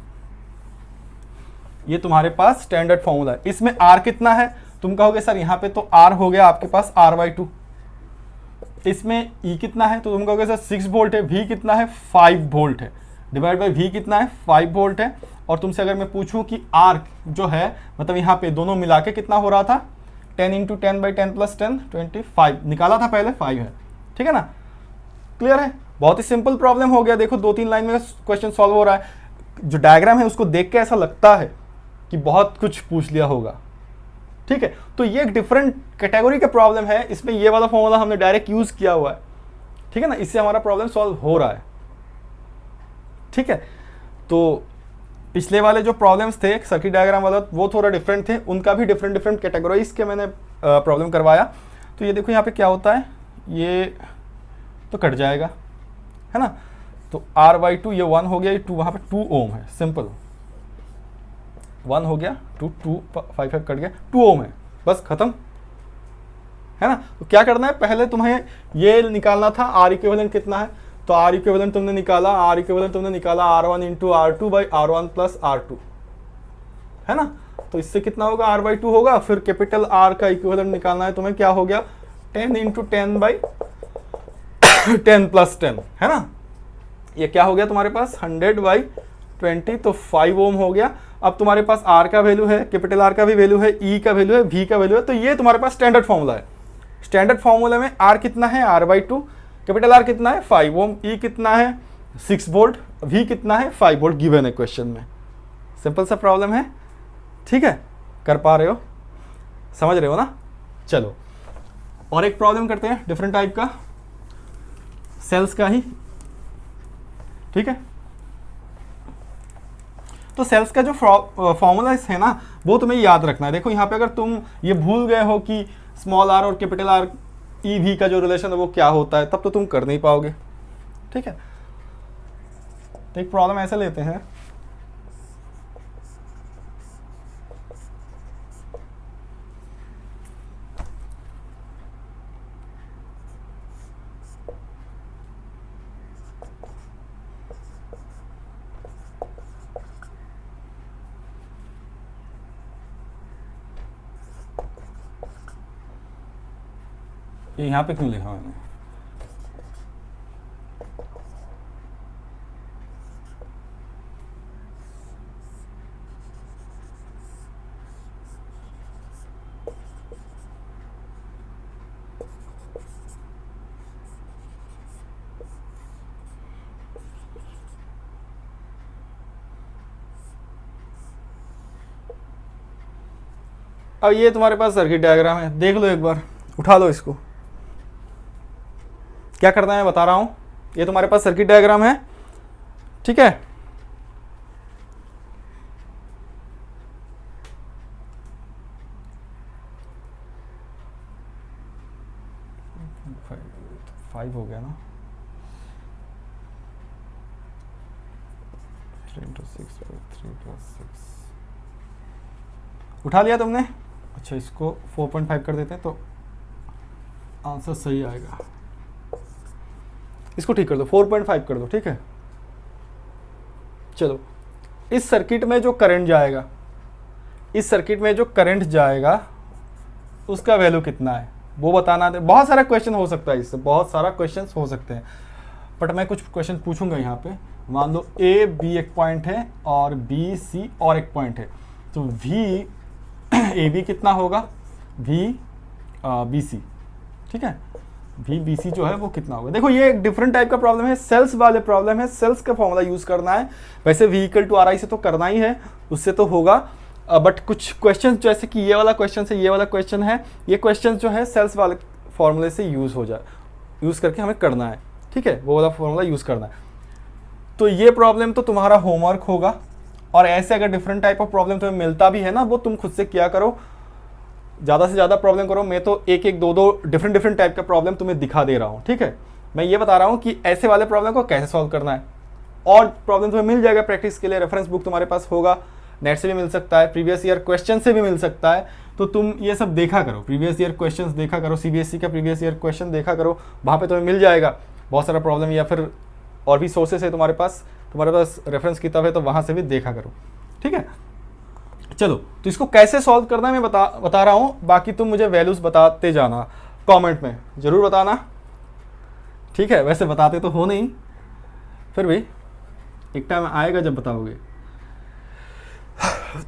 A: ये तुम्हारे पास स्टैंडर्ड फॉर्मूला है। इसमें आर कितना है, तुम कहोगे सर यहाँ पे तो आर हो गया आपके पास R/2, इसमें ई कितना है, तो तुम कहोगे सर 6 वोल्ट है, वी कितना है 5 वोल्ट है, डिवाइड बाई वी कितना है 5 वोल्ट है। और तुमसे अगर मैं पूछूं कि आर जो है, मतलब यहाँ पे दोनों मिला के कितना हो रहा था, 10 इंटू 10 बाई 10 प्लस 10 25 निकाला था पहले, 5 है। ठीक है ना, क्लियर है, बहुत ही सिंपल प्रॉब्लम हो गया। देखो 2-3 लाइन में क्वेश्चन सॉल्व हो रहा है। जो डायग्राम है उसको देख के ऐसा लगता है कि बहुत कुछ पूछ लिया होगा। ठीक है, तो ये एक डिफरेंट कैटेगरी का प्रॉब्लम है, इसमें ये वाला फॉर्मूला हमने डायरेक्ट यूज किया हुआ है। ठीक है ना, इससे हमारा प्रॉब्लम सॉल्व हो रहा है। ठीक है, तो पिछले वाले जो प्रॉब्लम्स थे सर्किट डायग्राम वाला, वो थोड़ा डिफरेंट थे, उनका भी डिफरेंट कैटेगरीज के मैंने प्रॉब्लम करवाया। तो ये देखो यहाँ पे क्या होता है, ये तो कट जाएगा, है ना। तो R/2 ये 1 हो गया, ये 2, वहाँ पे 2 ओम है, सिंपल 1 हो गया, 2 5 कट गया, 2 ओम है, बस खत्म, है ना। तो क्या करना है, पहले तुम्हें ये निकालना था R इक्विवेलेंट कितना है। तो R इक्विवेलेंट तुमने निकाला, R1 into R2 by R1 plus R2, है ना। तो इससे कितना होगा, R/2 होगा। फिर कैपिटल R का इक्विवेलेंट निकालना है तुम्हें, क्या हो गया 10 इंटू 10 बाई 10 प्लस 10, है ना। ये क्या हो गया तुम्हारे पास 100 बाई 20, तो 5 ओम हो गया। अब तुम्हारे पास R का वैल्यू है, कैपिटल R का भी वैल्यू है, E का वैल्यू है, V का वैल्यू है। तो ये तुम्हारे पास स्टैंडर्ड फॉर्मूला है। स्टैंडर्ड फॉर्मूला में R कितना है, R/2, कैपिटल R कितना है 5 ओम, E कितना है 6 वोल्ट, V कितना है 5 वोल्ट गिवन है क्वेश्चन में। सिंपल सा प्रॉब्लम है। ठीक है, कर पा रहे हो, समझ रहे हो ना। चलो और एक प्रॉब्लम करते हैं डिफरेंट टाइप का, सेल्स का ही। ठीक है, तो सेल्स का जो फॉर्मूला है ना, वो तुम्हें याद रखना है। देखो यहाँ पे अगर तुम ये भूल गए हो कि स्मॉल r और कैपिटल R, E V का जो रिलेशन है वो क्या होता है, तब तो तुम कर नहीं पाओगे। ठीक है, तो एक प्रॉब्लम ऐसे लेते हैं, ये यहाँ पे क्यों लिखा मैंने, अब ये तुम्हारे पास सर्किट डायग्राम है, देख लो एक बार, उठा लो इसको। क्या करना है बता रहा हूं, ये तुम्हारे पास सर्किट डायग्राम है, ठीक है। फाइव हो गया ना, 3 × 6 3 + 6 उठा लिया तुमने। अच्छा इसको 4.5 कर देते हैं तो आंसर सही आएगा। इसको ठीक कर दो, 4.5 कर दो, ठीक है। चलो इस सर्किट में जो करंट जाएगा, इस सर्किट में जो करंट जाएगा उसका वैल्यू कितना है वो बताना है। बहुत सारा क्वेश्चन हो सकता है, इससे बहुत सारा क्वेश्चन हो सकते हैं, बट मैं कुछ क्वेश्चन पूछूंगा यहाँ पे। मान लो ए बी एक पॉइंट है और बी सी और एक पॉइंट है, तो वी ए बी कितना होगा, वी बी सी, ठीक है, वी बी सी जो है वो कितना होगा। देखो ये एक डिफरेंट टाइप का प्रॉब्लम है, सेल्स वाले प्रॉब्लम है, सेल्स का फॉर्मूला यूज करना है। वैसे V equal to R I से तो करना ही है, उससे तो होगा, बट कुछ क्वेश्चन जैसे कि ये वाला क्वेश्चन से ये वाला क्वेश्चन है, ये क्वेश्चन जो है सेल्स वाले फॉर्मूले से यूज करके हमें करना है, ठीक है, वो वाला फॉर्मूला यूज करना है। तो ये प्रॉब्लम तो तुम्हारा होमवर्क होगा, और ऐसे अगर डिफरेंट टाइप ऑफ प्रॉब्लम तुम्हें मिलता भी है ना, वो तुम खुद से किया करो, ज़्यादा से ज़्यादा प्रॉब्लम करो। मैं तो एक एक दो दो डिफरेंट टाइप का प्रॉब्लम तुम्हें दिखा दे रहा हूँ, ठीक है। मैं ये बता रहा हूँ कि ऐसे वाले प्रॉब्लम को कैसे सॉल्व करना है, और प्रॉब्लम तुम्हें मिल जाएगा प्रैक्टिस के लिए। रेफरेंस बुक तुम्हारे पास होगा, नेट से भी मिल सकता है, प्रीवियस ईयर क्वेश्चन से भी मिल सकता है, तो तुम ये सब देखा करो, प्रीवियस ईयर क्वेश्चन देखा करो, सीबीएसई का प्रीवियस ईयर क्वेश्चन देखा करो, वहाँ पे तुम्हें मिल जाएगा बहुत सारा प्रॉब्लम, या फिर और भी सोर्सेस है तुम्हारे पास रेफरेंस किताब है तो वहाँ से भी देखा करो, ठीक है। चलो तो इसको कैसे सॉल्व करना है मैं बता रहा हूँ, बाकी तुम मुझे वैल्यूज बताते जाना, कमेंट में ज़रूर बताना, ठीक है। वैसे बताते तो हो नहीं, फिर भी एक टाइम आएगा जब बताओगे।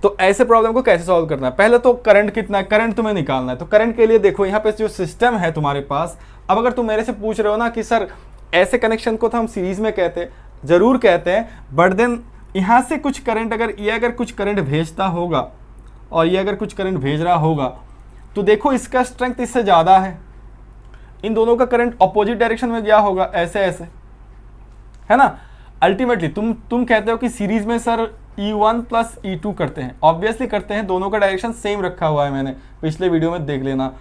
A: तो ऐसे प्रॉब्लम को कैसे सॉल्व करना है, पहले तो करंट कितना है, करंट तुम्हें निकालना है। तो करंट के लिए देखो यहाँ पे जो सिस्टम है तुम्हारे पास, अब अगर तुम मेरे से पूछ रहे हो ना कि सर ऐसे कनेक्शन को तो हम सीरीज में कहते, जरूर कहते हैं, बट देन यहाँ से कुछ करंट अगर कुछ करंट भेजता होगा और ये अगर कुछ करंट भेज रहा होगा, तो देखो इसका स्ट्रेंथ इससे ज़्यादा है, इन दोनों का करंट अपोजिट डायरेक्शन में गया होगा, ऐसे ऐसे, है ना। अल्टीमेटली तुम कहते हो कि सीरीज में सर E1 + E2 करते हैं, ऑब्वियसली करते हैं, दोनों का डायरेक्शन सेम रखा हुआ है, मैंने पिछले वीडियो में देख लेना,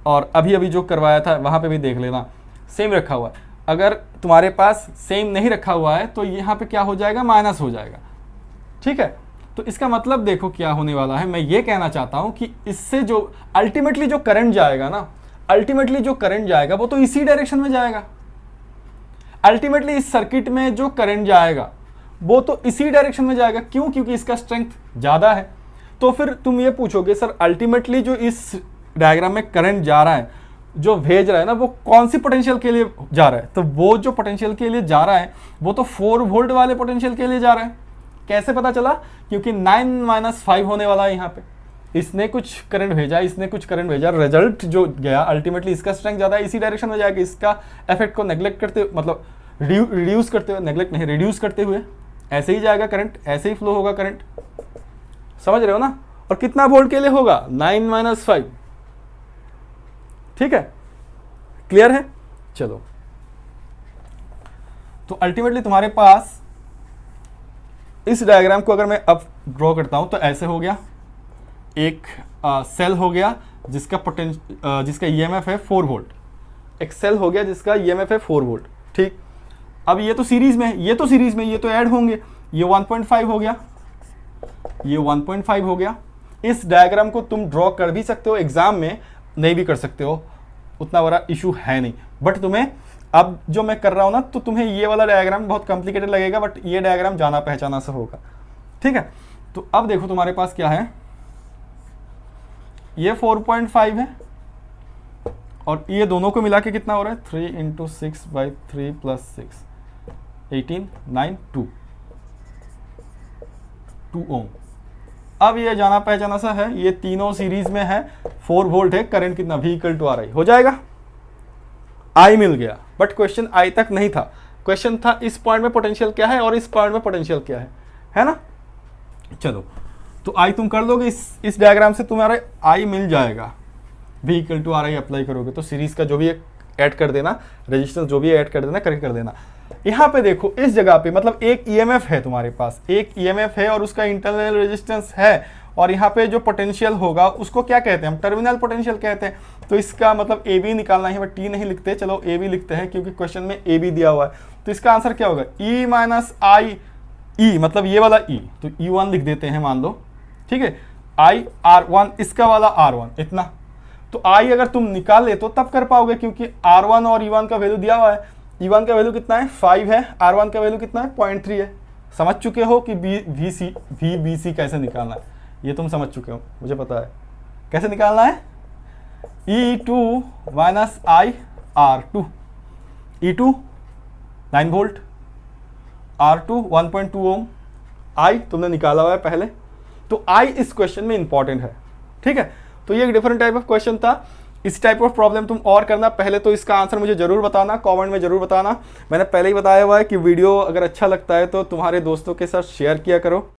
A: और अभी जो करवाया था वहाँ पे भी देख लेना, सेम रखा हुआ है। अगर तुम्हारे पास सेम नहीं रखा हुआ है तो यहाँ पे क्या हो जाएगा, माइनस हो जाएगा, ठीक है। तो इसका मतलब देखो क्या होने वाला है, मैं ये कहना चाहता हूँ कि इससे जो अल्टीमेटली जो करंट जाएगा ना, अल्टीमेटली जो करंट जाएगा वो तो इसी डायरेक्शन में जाएगा। अल्टीमेटली इस सर्किट में जो करंट जाएगा वो तो इसी डायरेक्शन में जाएगा, क्यों, क्योंकि इसका स्ट्रेंथ ज़्यादा है। तो फिर तुम ये पूछोगे सर अल्टीमेटली जो इस डायग्राम में करंट जा रहा है, जो भेज रहा है ना, वो कौन सी पोटेंशियल के लिए जा रहा है, तो वो जो पोटेंशियल के लिए जा रहा है वो तो 4 वोल्ट वाले पोटेंशियल के लिए जा रहा है। कैसे पता चला, क्योंकि 9 - 5 होने वाला है यहाँ पे, इसने कुछ करंट भेजा, इसने कुछ करंट भेजा, रिजल्ट जो गया अल्टीमेटली इसका स्ट्रेंथ ज़्यादा है, इसी डायरेक्शन में जाएगा। इसका इफेक्ट को नेग्लेक्ट करते हुए, मतलब रिड्यूस करते हुए, नेग्लेक्ट नहीं, रिड्यूस करते हुए ऐसे ही जाएगा करंट, ऐसे ही फ्लो होगा करंट, समझ रहे हो ना। और कितना वोल्ट के लिए होगा, 9 - 5, ठीक है, क्लियर है। चलो तो अल्टीमेटली तुम्हारे पास इस डायग्राम को अगर मैं अब ड्रॉ करता हूं तो ऐसे हो गया, एक सेल हो गया जिसका ईएमएफ है 4 वोल्ट, एक सेल हो गया जिसका ईएमएफ है 4 वोल्ट, ठीक। अब ये तो सीरीज में है, ये तो सीरीज में, ये तो ऐड होंगे, ये 1.5 हो गया, ये 1.5 हो गया। इस डायग्राम को तुम ड्रॉ कर भी सकते हो, एग्जाम में नहीं भी कर सकते हो, उतना बड़ा इशू है नहीं। बट तुम्हें अब जो मैं कर रहा हूं ना, तो तुम्हें ये वाला डायग्राम बहुत कॉम्प्लिकेटेड लगेगा, बट ये डायग्राम जाना पहचाना सा होगा, ठीक है। तो अब देखो तुम्हारे पास क्या है, ये 4.5 है और ये दोनों को मिला के कितना हो रहा है, 3 × 6/3 + 6 18 9 2 ओम। अब ये जाना पहचाना सा है, ये तीनों सीरीज में है, 4 वोल्ट है, करंट कितना, V = RI हो जाएगा। I मिल गया, बट क्वेश्चन I तक नहीं था, क्वेश्चन था इस पॉइंट में पोटेंशियल क्या है और इस पॉइंट में पोटेंशियल क्या है ना। चलो तो I तुम कर लोगे, इस डायग्राम से तुम्हारे I मिल जाएगा। V = RI अप्लाई करोगे तो सीरीज का जो भी ऐड कर देना, रेजिस्टेंस जो भी ऐड कर देना, करेक्ट कर देना। यहाँ पे देखो इस जगह पे मतलब एक EMF है तुम्हारे पास, एक EMF है और उसका इंटरनल रेजिस्टेंस है, और यहाँ पे जो पोटेंशियल होगा उसको क्या कहते हैं हम, टर्मिनल पोटेंशियल कहते हैं। तो इसका मतलब AB निकालना है, बट T नहीं लिखते, चलो AB लिखते हैं क्योंकि क्वेश्चन में AB दिया हुआ है। तो इसका आंसर क्या होगा, E - I, E मतलब ये वाला E, तो E1 लिख देते हैं मान लो, ठीक है। I R1, इसका वाला R1 इतना, तो I अगर तुम निकाल ले तो तब कर पाओगे, क्योंकि R1 और E1 का वैल्यू दिया हुआ है। E1 का वैल्यू कितना है, 5 है, R1 का वैल्यू कितना है, 0.3 है। समझ चुके हो कि VBC कैसे निकालना है, ये तुम समझ चुके हो, मुझे पता है कैसे निकालना है। E2 - I R2, E2 9 volt, R2 1.2 Om, I तुमने निकाला हुआ है पहले, तो I इस क्वेश्चन में इंपॉर्टेंट है, ठीक है। तो ये एक डिफरेंट टाइप ऑफ क्वेश्चन था। इस टाइप ऑफ प्रॉब्लम तुम और करना, पहले तो इसका आंसर मुझे जरूर बताना, कमेंट में जरूर बताना। मैंने पहले ही बताया हुआ है कि वीडियो अगर अच्छा लगता है तो तुम्हारे दोस्तों के साथ शेयर किया करो।